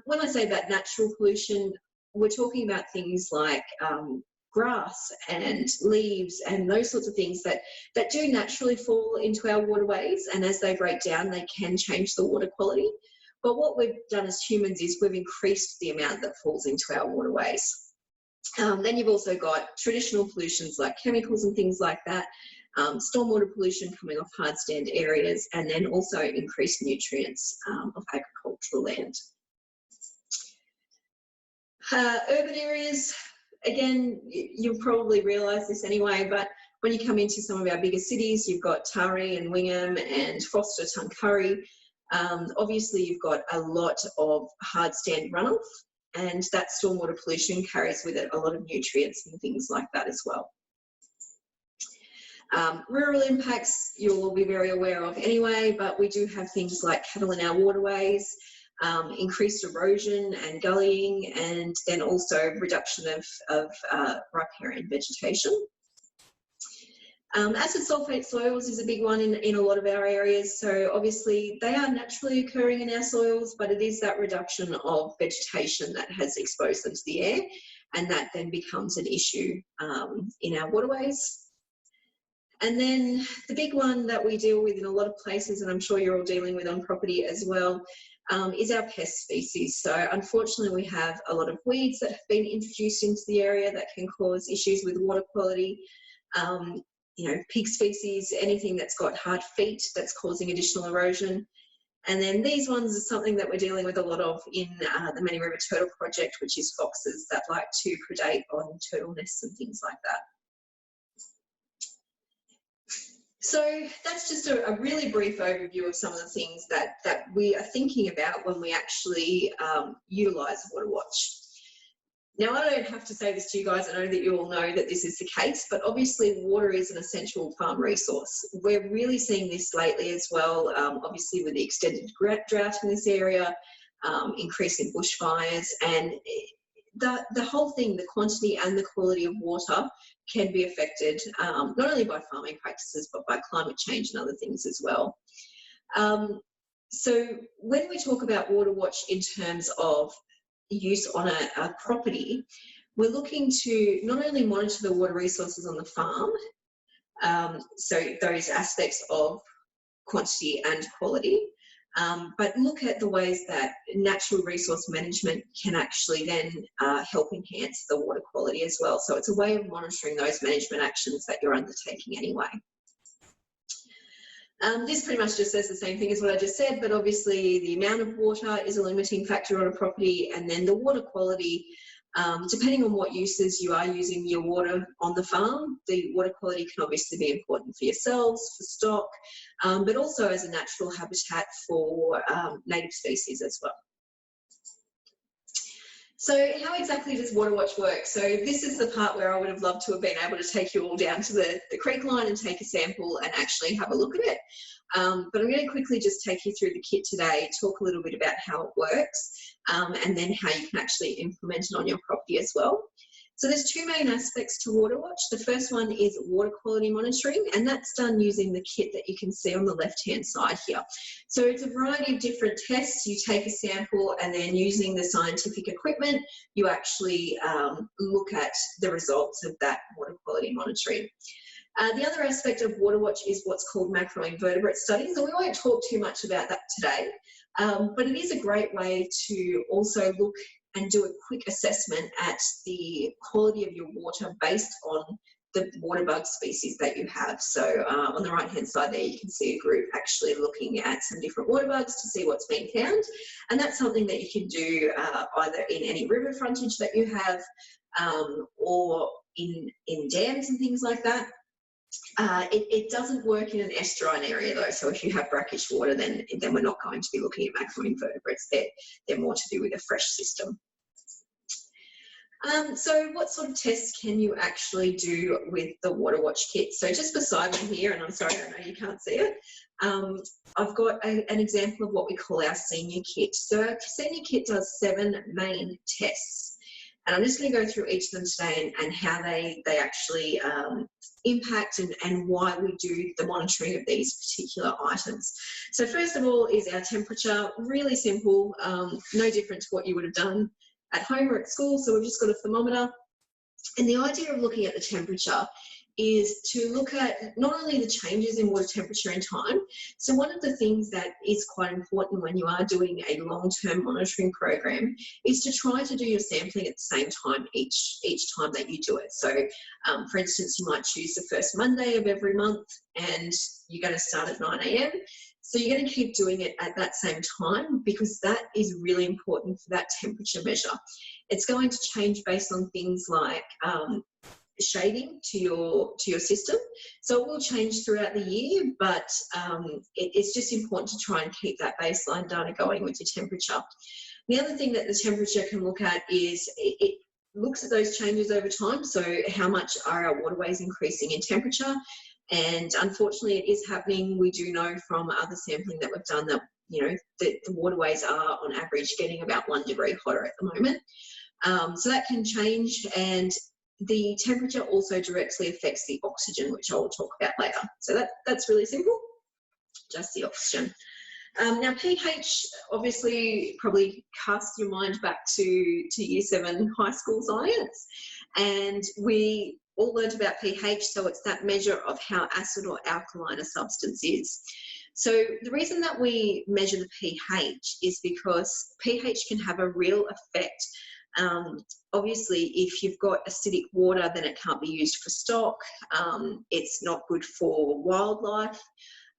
When I say about natural pollution, we're talking about things like grass and leaves and those sorts of things that do naturally fall into our waterways, and as they break down they can change the water quality. But what we've done as humans is we've increased the amount that falls into our waterways. Then you've also got traditional pollutions like chemicals and things like that, stormwater pollution coming off hard stand areas, and then also increased nutrients of agricultural land. Urban areas, again, you'll probably realise this anyway, but when you come into some of our bigger cities, you've got Taree and Wingham and Foster, Tuncurry. Obviously, you've got a lot of hard stand runoff, and that stormwater pollution carries with it a lot of nutrients and things like that as well. Rural impacts you'll all be very aware of anyway, but we do have things like cattle in our waterways, increased erosion and gullying, and then also reduction of riparian vegetation. Acid sulfate soils is a big one in a lot of our areas. So obviously they are naturally occurring in our soils, but it is that reduction of vegetation that has exposed them to the air, and that then becomes an issue in our waterways. And then the big one that we deal with in a lot of places, and I'm sure you're all dealing with on property as well, is our pest species. So unfortunately we have a lot of weeds that have been introduced into the area that can cause issues with water quality. You know, pig species, anything that's got hard feet that's causing additional erosion. And then these ones are something that we're dealing with a lot of in the Many River Turtle Project, which is foxes that like to predate on turtle nests and things like that. So that's just a really brief overview of some of the things that we are thinking about when we actually utilise WaterWatch. Now, I don't have to say this to you guys. I know that you all know that this is the case, but obviously water is an essential farm resource. We're really seeing this lately as well, obviously with the extended drought in this area, increasing bushfires, and the whole thing, the quantity and the quality of water can be affected not only by farming practices, but by climate change and other things as well. So when we talk about Water Watch in terms of use on a property, we're looking to not only monitor the water resources on the farm, so those aspects of quantity and quality, but look at the ways that natural resource management can actually then help enhance the water quality as well. So it's a way of monitoring those management actions that you're undertaking anyway. This pretty much just says the same thing as what I just said, but obviously the amount of water is a limiting factor on a property, and then the water quality, depending on what uses you are using your water on the farm, the water quality can obviously be important for yourselves, for stock, but also as a natural habitat for native species as well. So how exactly does Water Watch work? So this is the part where I would have loved to have been able to take you all down to the creek line and take a sample and actually have a look at it. But I'm going to quickly just take you through the kit today, talk a little bit about how it works, and then how you can actually implement it on your property as well. So there's two main aspects to Water Watch. The first one is water quality monitoring, and that's done using the kit that you can see on the left-hand side here. So it's a variety of different tests. You take a sample, and then using the scientific equipment, you actually look at the results of that water quality monitoring. The other aspect of Water Watch is what's called Macroinvertebrate Studies, and we won't talk too much about that today, but it is a great way to also look and do a quick assessment at the quality of your water based on the water bug species that you have. So on the right hand side there you can see a group actually looking at some different water bugs to see what's been found, and that's something that you can do either in any river frontage that you have or in dams and things like that. It doesn't work in an estuarine area though, so if you have brackish water then we're not going to be looking at macroinvertebrates. They're more to do with a fresh system. So what sort of tests can you actually do with the Water Watch kit? So just beside me here, and I'm sorry I know you can't see it, I've got an example of what we call our senior kit. So our senior kit does 7 main tests, and I'm just going to go through each of them today and how they actually impact and why we do the monitoring of these particular items. So first of all is our temperature. Really simple, no different to what you would have done at home or at school. So we've just got a thermometer, and the idea of looking at the temperature is to look at not only the changes in water temperature in time. So one of the things that is quite important when you are doing a long-term monitoring program is to try to do your sampling at the same time each time that you do it. So for instance, you might choose the first Monday of every month and you're going to start at 9 AM. So you're going to keep doing it at that same time because that is really important for that temperature measure. It's going to change based on things like shading to your system. So it will change throughout the year, but it's just important to try and keep that baseline data going with your temperature. The other thing that the temperature can look at is it looks at those changes over time. So how much are our waterways increasing in temperature? And unfortunately it is happening. We do know from other sampling that we've done that, you know, the waterways are on average getting about 1 degree hotter at the moment. So that can change, and the temperature also directly affects the oxygen, which I will talk about later. So that's really simple, just the oxygen. Now pH, obviously probably cast your mind back to year 7 high school science, and we all learned about pH. So it's that measure of how acid or alkaline a substance is. So the reason that we measure the pH is because pH can have a real effect. Obviously if you've got acidic water, then it can't be used for stock. It's not good for wildlife.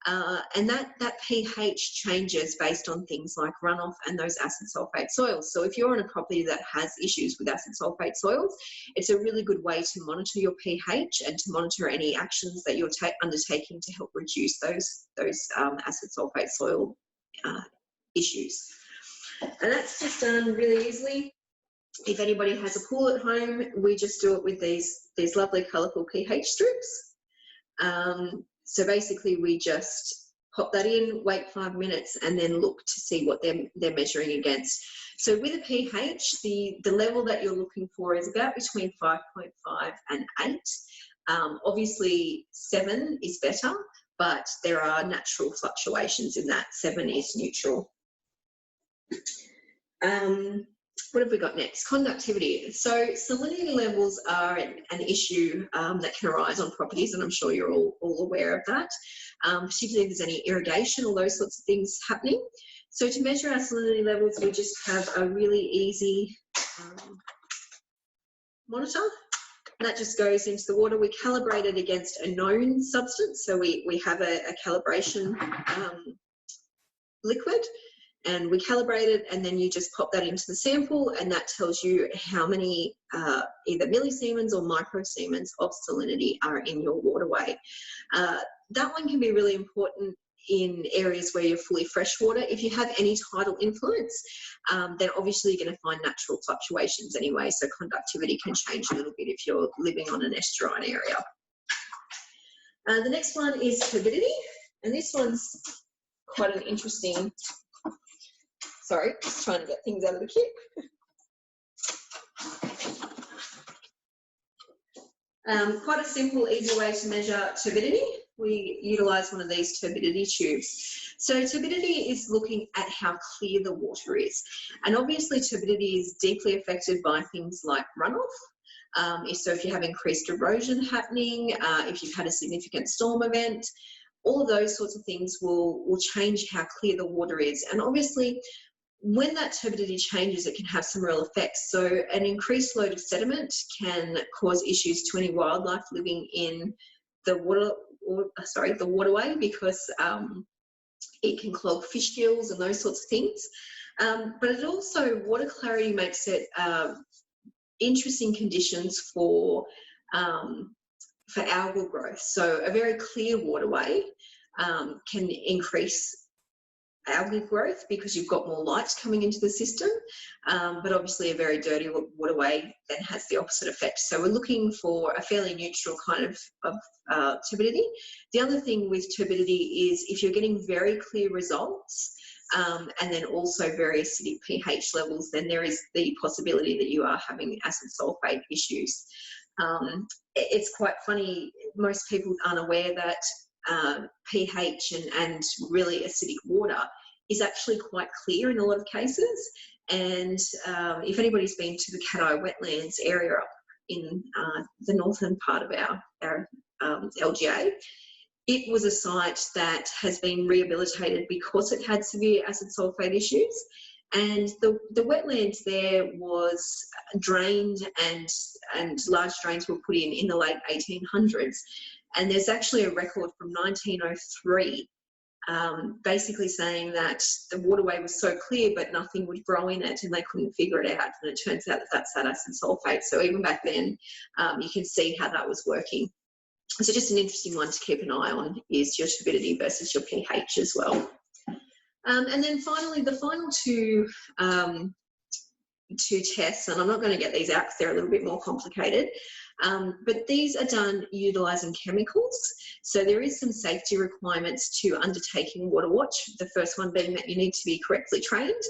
And that pH changes based on things like runoff and those acid sulfate soils. So if you're on a property that has issues with acid sulfate soils, it's a really good way to monitor your pH and to monitor any actions that you're undertaking to help reduce those acid sulfate soil issues. And that's just done really easily. if anybody has a pool at home, we just do it with these lovely colourful pH strips. So basically we just pop that in, wait 5 minutes, and then look to see what they're measuring against. So with a pH, the level that you're looking for is about between 5.5 and 8. Obviously 7 is better, but there are natural fluctuations in that. 7 is neutral. What have we got next? Conductivity. So salinity levels are an issue that can arise on properties, and I'm sure you're all aware of that, particularly if there's any irrigation or those sorts of things happening. So to measure our salinity levels, we just have a really easy monitor. That just goes into the water. We calibrate it against a known substance. So we have a calibration liquid, and we calibrate it, and then you just pop that into the sample, and that tells you how many either millisiemens or microsiemens of salinity are in your waterway. That one can be really important in areas where you're fully freshwater. If you have any tidal influence, then obviously you're going to find natural fluctuations anyway, so conductivity can change a little bit if you're living on an estuarine area. The next one is turbidity, and this one's quite an interesting, sorry, just trying to get things out of the kit. Quite a simple, easy way to measure turbidity. We utilise one of these turbidity tubes. So turbidity is looking at how clear the water is. And obviously turbidity is deeply affected by things like runoff. So if you have increased erosion happening, if you've had a significant storm event, all of those sorts of things will change how clear the water is. And obviously, when that turbidity changes, it can have some real effects. So an increased load of sediment can cause issues to any wildlife living in the waterway, because it can clog fish gills and those sorts of things. But it also, water clarity makes it interesting conditions for algal growth. So a very clear waterway can increase algae growth because you've got more light coming into the system, but obviously a very dirty waterway then has the opposite effect. So we're looking for a fairly neutral kind of turbidity. The other thing with turbidity is if you're getting very clear results and then also very acidic pH levels, then there is the possibility that you are having acid sulfate issues. It's quite funny, most people aren't aware that pH and really acidic water is actually quite clear in a lot of cases. And if anybody's been to the Cat Eye wetlands area up in the northern part of our LGA, it was a site that has been rehabilitated because it had severe acid sulfate issues. And the wetlands there was drained, and large drains were put in the late 1800s. And there's actually a record from 1903 basically saying that the waterway was so clear but nothing would grow in it and they couldn't figure it out. And it turns out that that's that acid sulfate. So even back then, you can see how that was working. So just an interesting one to keep an eye on is your turbidity versus your pH as well. And then finally, the final two tests, and I'm not going to get these out because they're a little bit more complicated, but these are done utilising chemicals. So there is some safety requirements to undertaking water watch. The first one being that you need to be correctly trained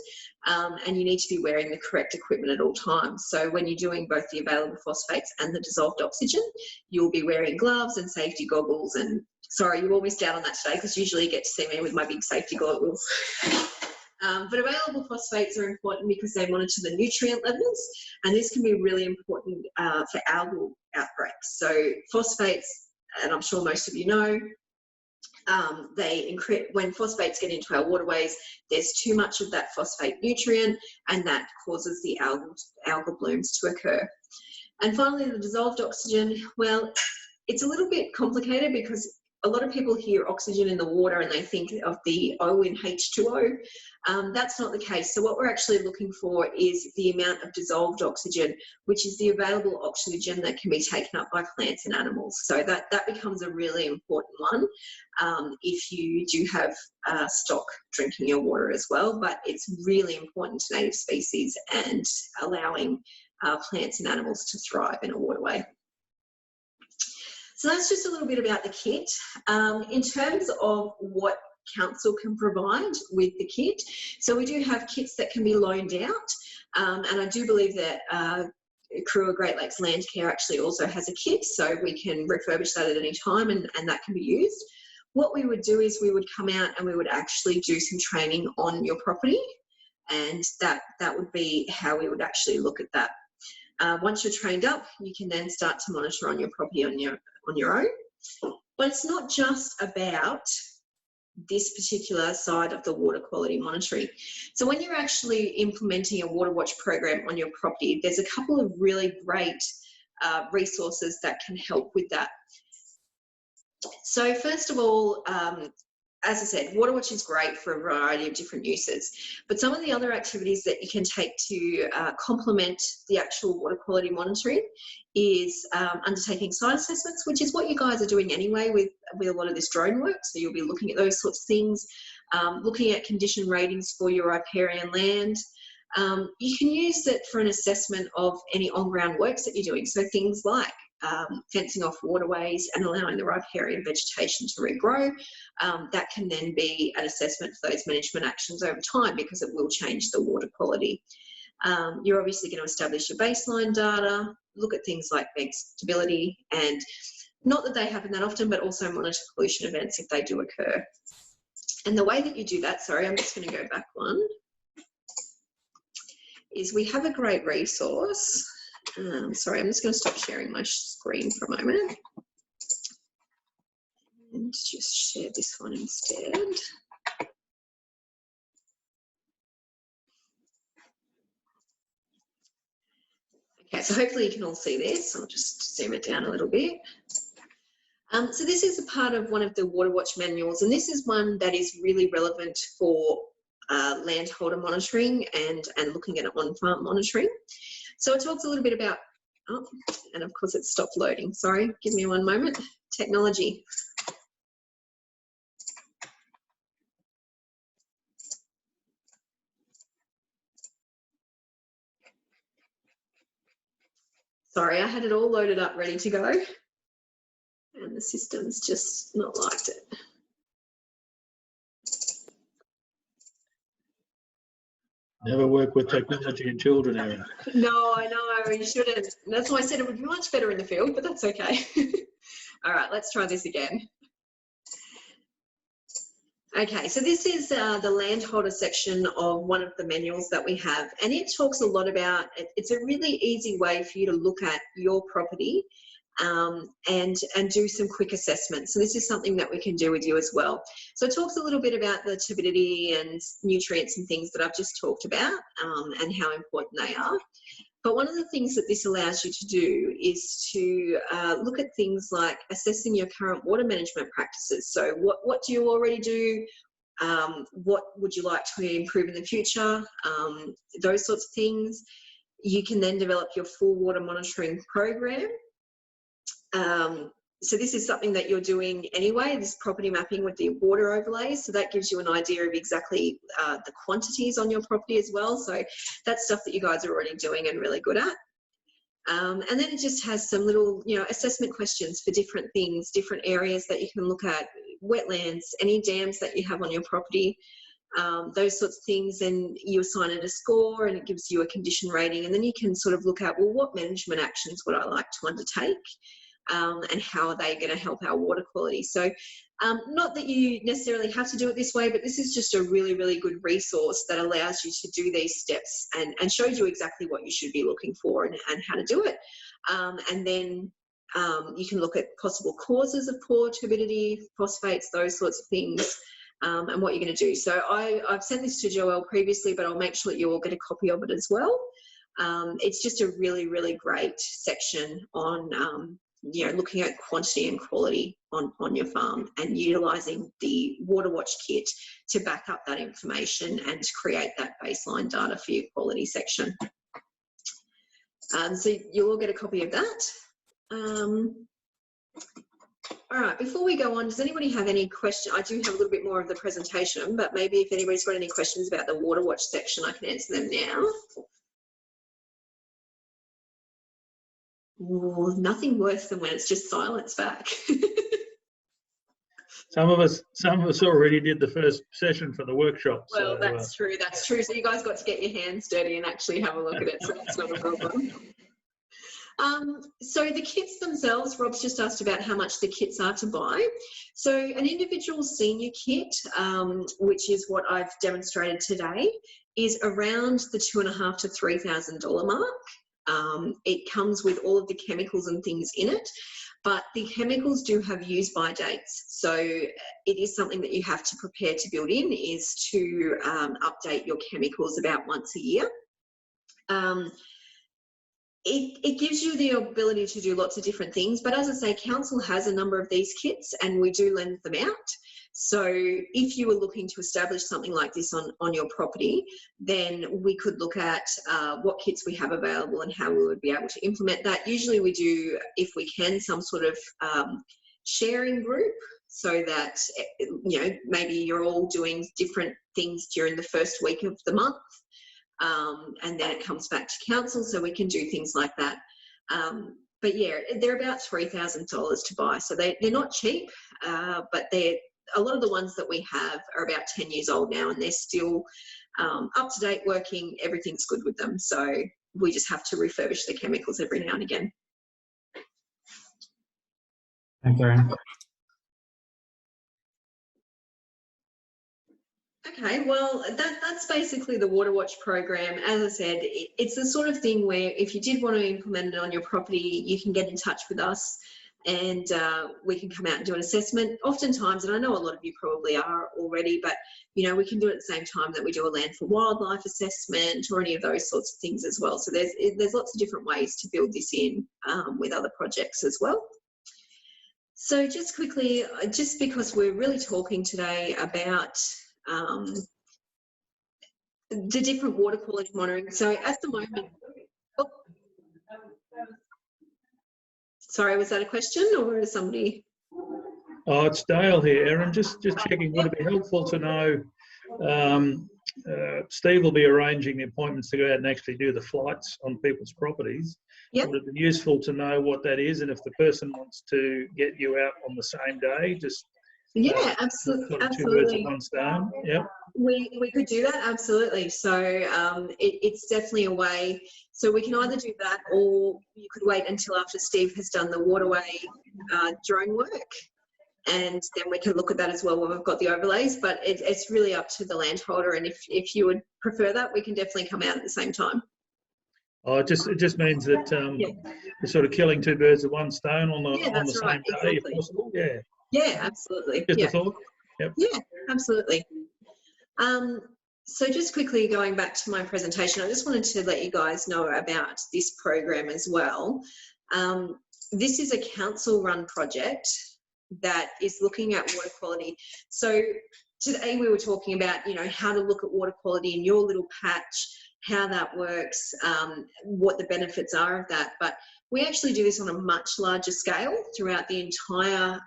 and you need to be wearing the correct equipment at all times. So when you're doing both the available phosphates and the dissolved oxygen, you'll be wearing gloves and safety goggles. And sorry, you all missed out on that today because usually you get to see me with my big safety goggles. But available phosphates are important because they monitor the nutrient levels, and this can be really important for algal outbreaks. So phosphates, and I'm sure most of you know, when phosphates get into our waterways, there's too much of that phosphate nutrient, and that causes the algal blooms to occur. And finally, the dissolved oxygen, well, it's a little bit complicated because a lot of people hear oxygen in the water and they think of the O in H2O. That's not the case. So what we're actually looking for is the amount of dissolved oxygen, which is the available oxygen that can be taken up by plants and animals. So that becomes a really important one if you do have stock drinking your water as well. But it's really important to native species and allowing plants and animals to thrive in a waterway. So that's just a little bit about the kit. In terms of what council can provide with the kit, so we do have kits that can be loaned out, and I do believe that Crew Great Lakes Land Care actually also has a kit, so we can refurbish that at any time and that can be used. What we would do is we would come out and we would actually do some training on your property, and that would be how we would actually look at that. Once you're trained up, you can then start to monitor on your property on your own. But it's not just about this particular side of the water quality monitoring. So when you're actually implementing a water watch program on your property, there's a couple of really great resources that can help with that. So first of all, as I said, water watch is great for a variety of different uses, but some of the other activities that you can take to complement the actual water quality monitoring is undertaking site assessments, which is what you guys are doing anyway with a lot of this drone work. So you'll be looking at those sorts of things, looking at condition ratings for your riparian land. You can use it for an assessment of any on-ground works that you're doing. So things like fencing off waterways and allowing the riparian vegetation to regrow. That can then be an assessment for those management actions over time because it will change the water quality. You're obviously going to establish your baseline data, look at things like bank stability, and not that they happen that often, but also monitor pollution events if they do occur. And the way that you do that, sorry, I'm just going to go back one, is we have a great resource. Sorry, I'm just going to stop sharing my screen for a moment and just share this one instead. Okay, so hopefully you can all see this. I'll just zoom it down a little bit. So this is a part of one of the Water Watch manuals, and this is one that is really relevant for landholder monitoring and looking at on-farm monitoring. So it talks a little bit about, oh, and of course it stopped loading. Sorry, give me one moment. Technology. Sorry, I had it all loaded up, ready to go, and the system's just not liked it. Never work with technology and children, Erin. No, I know, you shouldn't. That's why I said it would be much better in the field, but that's okay. All right, let's try this again. Okay, so this is the landholder section of one of the manuals that we have, and it talks a lot about, it's a really easy way for you to look at your property and do some quick assessments. So this is something that we can do with you as well. So it talks a little bit about the turbidity and nutrients and things that I've just talked about and how important they are. But one of the things that this allows you to do is to look at things like assessing your current water management practices. So what do you already do? What would you like to improve in the future? Those sorts of things. You can then develop your full water monitoring program. So this is something that you're doing anyway, this property mapping with the water overlays. So that gives you an idea of exactly the quantities on your property as well. So that's stuff that you guys are already doing and really good at. And then it just has some little, assessment questions for different things, different areas that you can look at, wetlands, any dams that you have on your property, those sorts of things, and you assign it a score and it gives you a condition rating. And then you can sort of look at, well, what management actions would I like to undertake? And how are they going to help our water quality? So not that you necessarily have to do it this way, but this is just a really, really good resource that allows you to do these steps and shows you exactly what you should be looking for and how to do it. And then you can look at possible causes of poor turbidity, phosphates, those sorts of things, and what you're going to do. So I've sent this to Joelle previously, but I'll make sure that you all get a copy of it as well. It's just a really, really great section on you know, looking at quantity and quality on your farm and utilising the Water Watch kit to back up that information and to create that baseline data for your quality section. So you'll all get a copy of that. All right, before we go on, does anybody have any questions? I do have a little bit more of the presentation, but maybe if anybody's got any questions about the Water Watch section, I can answer them now. Ooh, nothing worse than when it's just silence back. Some of us already did the first session for the workshop. Well, So, that's true. That's true. So you guys got to get your hands dirty and actually have a look at it. So that's not a problem. So the kits themselves, Rob's just asked about how much the kits are to buy. So an individual senior kit, which is what I've demonstrated today, is around the $2,500 to $3,000 mark. It comes with all of the chemicals and things in it, but the chemicals do have use by dates. So it is something that you have to prepare to build in, is to update your chemicals about once a year. It gives you the ability to do lots of different things, but as I say, council has a number of these kits and we do lend them out. So if you were looking to establish something like this on your property, then we could look at what kits we have available and how we would be able to implement that. Usually we do, if we can, some sort of sharing group, so that, you know, maybe you're all doing different things during the first week of the month. And then it comes back to council, so we can do things like that. But yeah, they're about $3,000 to buy, so they're not cheap, but a lot of the ones that we have are about 10 years old now, and they're still up to date, working, everything's good with them. So we just have to refurbish the chemicals every now and again. Thanks, Erin. Okay, well, that's basically the Water Watch program. As I said, it's the sort of thing where if you did want to implement it on your property, you can get in touch with us and we can come out and do an assessment. Oftentimes, and I know a lot of you probably are already, but you know, we can do it at the same time that we do a land for wildlife assessment or any of those sorts of things as well. So there's lots of different ways to build this in with other projects as well. So just quickly, just because we're really talking today about the different water quality monitoring. So at the moment, oh, sorry, was that a question or is somebody? Oh, it's Dale here, Erin. Just checking. Would it be helpful to know? Steve will be arranging the appointments to go out and actually do the flights on people's properties. Yep. Would it be useful to know what that is, and if the person wants to get you out on the same day, just yeah, absolutely. sort of two birds with one stone. Yep. We could do that, absolutely. So it's definitely a way. So we can either do that, or you could wait until after Steve has done the Waterway drone work, and then we can look at that as well when we've got the overlays. But it's really up to the landholder, and if you would prefer that, we can definitely come out at the same time. Oh, it just means that you're sort of killing two birds with one stone on the same day, if possible. Yeah. Yeah, absolutely. Just a thought. Yep. Yeah, absolutely. So just quickly going back to my presentation, I just wanted to let you guys know about this program as well. This is a council-run project that is looking at water quality. So today we were talking about, you know, how to look at water quality in your little patch, how that works, what the benefits are of that. But we actually do this on a much larger scale throughout the entire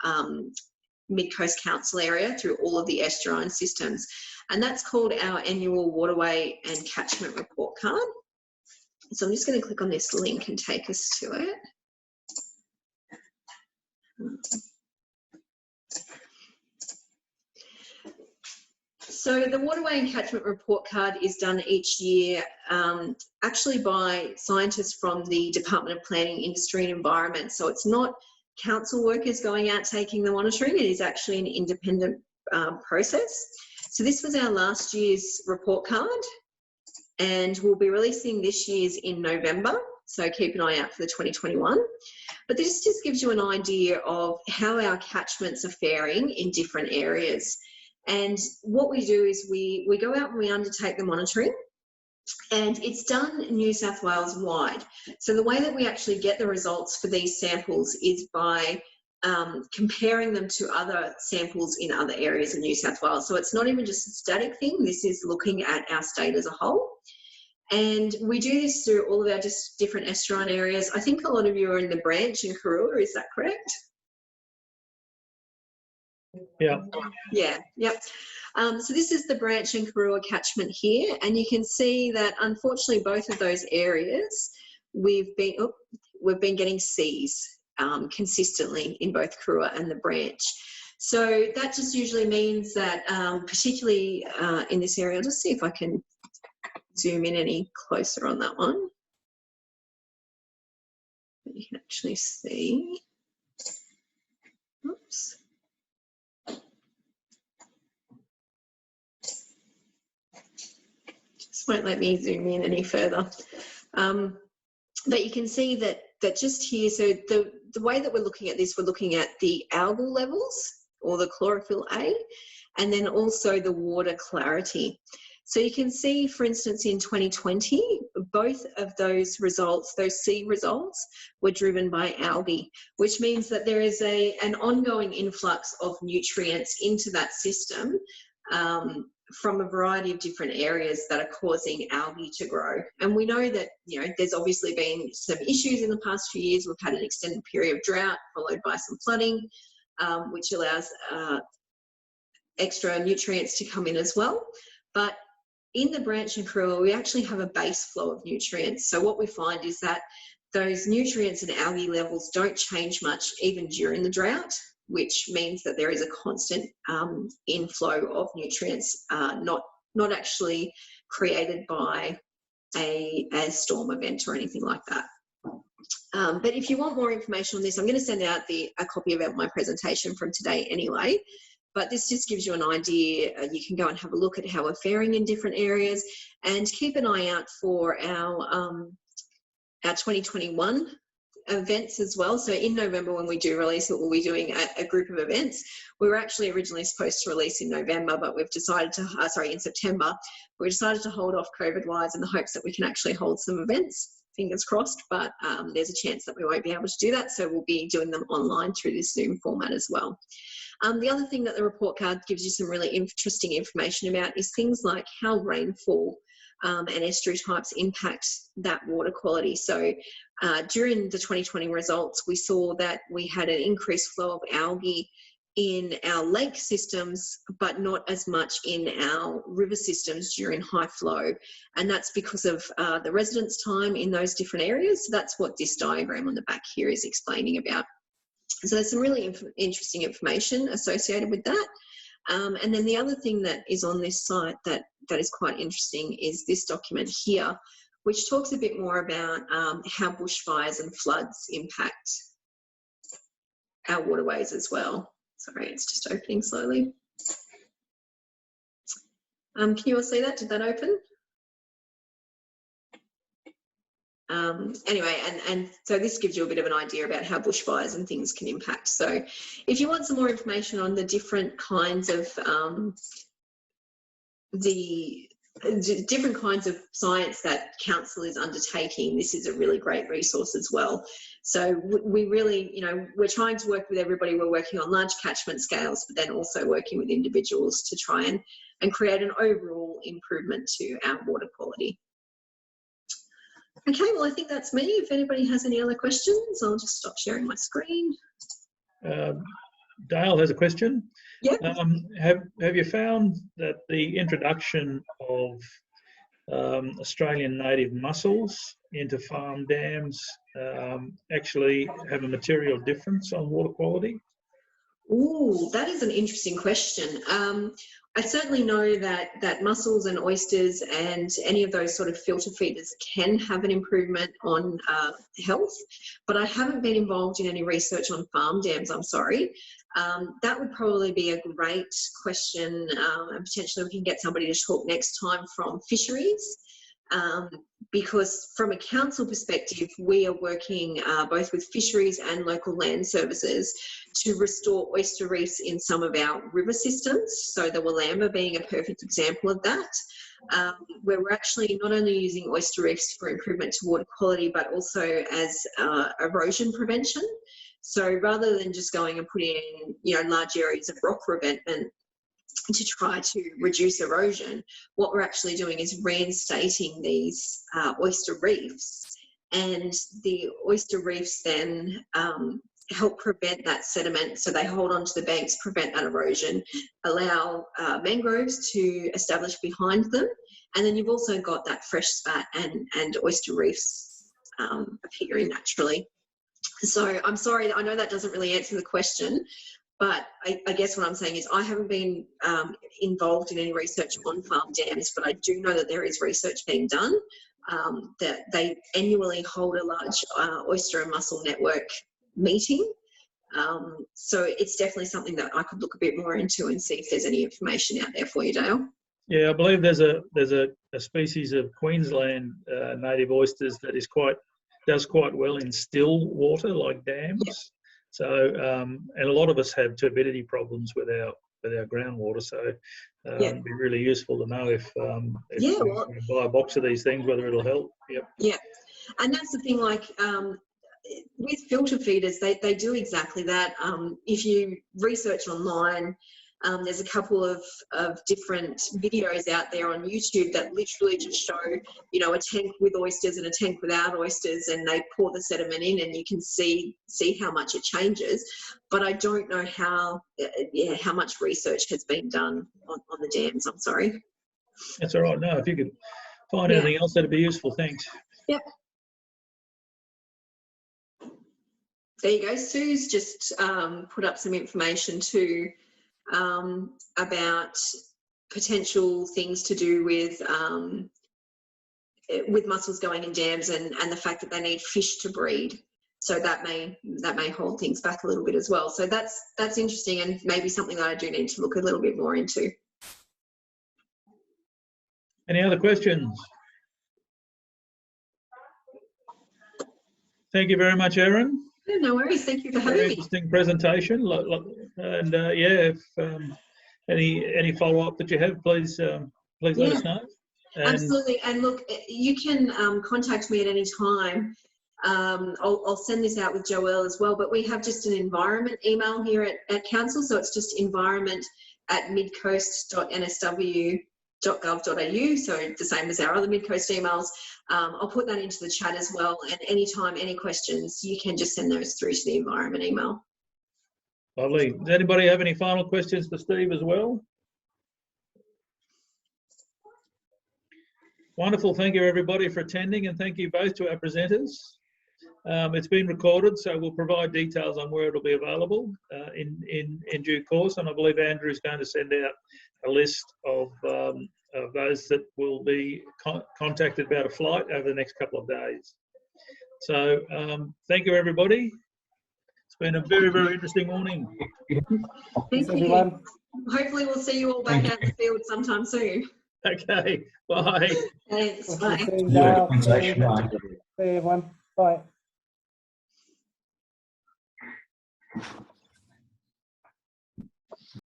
MidCoast Council area, through all of the estuarine systems. And that's called our annual Waterway and Catchment Report Card. So I'm just going to click on this link and take us to it. So the Waterway and Catchment Report Card is done each year actually by scientists from the Department of Planning, Industry and Environment. So it's not council workers going out taking the monitoring, it is actually an independent process. So this was our last year's report card, and we'll be releasing this year's in November. So keep an eye out for the 2021. But this just gives you an idea of how our catchments are faring in different areas. And what we do is we go out and we undertake the monitoring. And it's done New South Wales wide. So the way that we actually get the results for these samples is by comparing them to other samples in other areas of New South Wales. So it's not even just a static thing, this is looking at our state as a whole. And we do this through all of our just different estuarine areas. I think a lot of you are in the Branch in Karua, is that correct? Yeah. Yeah, yep. So this is the Branch and Karua catchment here, and you can see that unfortunately both of those areas we've been getting Cs consistently in both Karua and the Branch. So that just usually means that particularly in this area, I'll just see if I can zoom in any closer on that one. You can actually see, oops. Just won't let me zoom in any further. But you can see that just here, so the way that we're looking at this, we're looking at the algal levels or the chlorophyll A, and then also the water clarity. So you can see, for instance, in 2020, both of those results, those C results, were driven by algae, which means that there is an ongoing influx of nutrients into that system from a variety of different areas that are causing algae to grow. And we know that, you know, there's obviously been some issues in the past few years. We've had an extended period of drought followed by some flooding, which allows extra nutrients to come in as well. But in the Branch and Karua, we actually have a base flow of nutrients. So what we find is that those nutrients and algae levels don't change much even during the drought, which means that there is a constant inflow of nutrients, not actually created by a storm event or anything like that. But if you want more information on this, I'm going to send out a copy of my presentation from today anyway. But this just gives you an idea. You can go and have a look at how we're faring in different areas, and keep an eye out for our 2021 events as well. So in November, when we do release it, we'll be doing a group of events. We were actually originally supposed to release in November, but we've decided to, in September, we decided to hold off COVID-wise in the hopes that we can actually hold some events, fingers crossed, but there's a chance that we won't be able to do that. So we'll be doing them online through this Zoom format as well. The other thing that the report card gives you some really interesting information about is things like how rainfall and estuary types impact that water quality. So during the 2020 results, we saw that we had an increased flow of algae in our lake systems, but not as much in our river systems during high flow. And that's because of the residence time in those different areas. So that's what this diagram on the back here is explaining about. So there's some really interesting information associated with that. And then the other thing that is on this site that is quite interesting is this document here, which talks a bit more about how bushfires and floods impact our waterways as well. Sorry, it's just opening slowly. Can you all see that? Did that open? Anyway, and so this gives you a bit of an idea about how bushfires and things can impact. So if you want some more information on the different kinds of different kinds of science that council is undertaking, this is a really great resource as well. So we really, you know, we're trying to work with everybody. We're working on large catchment scales, but then also working with individuals to try and create an overall improvement to our water quality. Okay, well, I think that's me. If anybody has any other questions, I'll just stop sharing my screen. Dale has a question. Yep. Have you found that the introduction of Australian native mussels into farm dams actually have a material difference on water quality? Ooh, that is an interesting question. I certainly know that mussels and oysters and any of those sort of filter feeders can have an improvement on health, but I haven't been involved in any research on farm dams, I'm sorry. That would probably be a great question, and potentially we can get somebody to talk next time from fisheries. Because from a council perspective, we are working both with fisheries and local land services to restore oyster reefs in some of our river systems. So the Wallamba being a perfect example of that. where we're actually not only using oyster reefs for improvement to water quality, but also as erosion prevention. So rather than just going and putting in, large areas of rock revetment to try to reduce erosion, what we're actually doing is reinstating these oyster reefs, and the oyster reefs then help prevent that sediment, so they hold onto the banks, prevent that erosion, allow mangroves to establish behind them, and then you've also got that fresh spat and oyster reefs appearing naturally. So I'm sorry, I know that doesn't really answer the question, but I guess what I'm saying is I haven't been involved in any research on farm dams, but I do know that there is research being done, that they annually hold a large oyster and mussel network meeting. So it's definitely something that I could look a bit more into and see if there's any information out there for you, Dale. Yeah, I believe there's a species of Queensland native oysters that does quite well in still water like dams. Yeah. So and a lot of us have turbidity problems with our groundwater. So it'd be really useful to know if you buy a box of these things, whether it'll help. Yep. Yeah, and that's the thing. Like with filter feeders, they do exactly that. If you research online, there's a couple of different videos out there on YouTube that literally just show, a tank with oysters and a tank without oysters, and they pour the sediment in, and you can see how much it changes. But I don't know how much research has been done on the dams. I'm sorry. That's all right. No, if you could find anything else, that'd be useful. Thanks. Yep. There you go. Sue's just put up some information too about potential things to do with mussels going in dams and the fact that they need fish to breed. So that may hold things back a little bit as well. So that's interesting, and maybe something that I do need to look a little bit more into. Any other questions? Thank you very much, Erin. Yeah, no worries. Thank you for having me. Interesting presentation. And if any follow up that you have, please let us know. And absolutely. And look, you can contact me at any time. I'll send this out with Joelle as well. But we have just an environment email here at council, so it's just environment@midcoast.nsw.gov.au. So the same as our other MidCoast emails. I'll put that into the chat as well, and anytime, any questions, you can just send those through to the environment email. Lovely. Does anybody have any final questions for Steve as well? Wonderful. Thank you, everybody, for attending, and thank you both to our presenters. It's been recorded, so we'll provide details on where it'll be available in due course, and I believe Andrew's going to send out a list of those that will be contacted about a flight over the next couple of days. So thank you, everybody. It's been a very, very interesting morning. Thank you. Hopefully we'll see you all back out in the field sometime soon. Okay, bye. Thanks, bye. See everyone. Bye.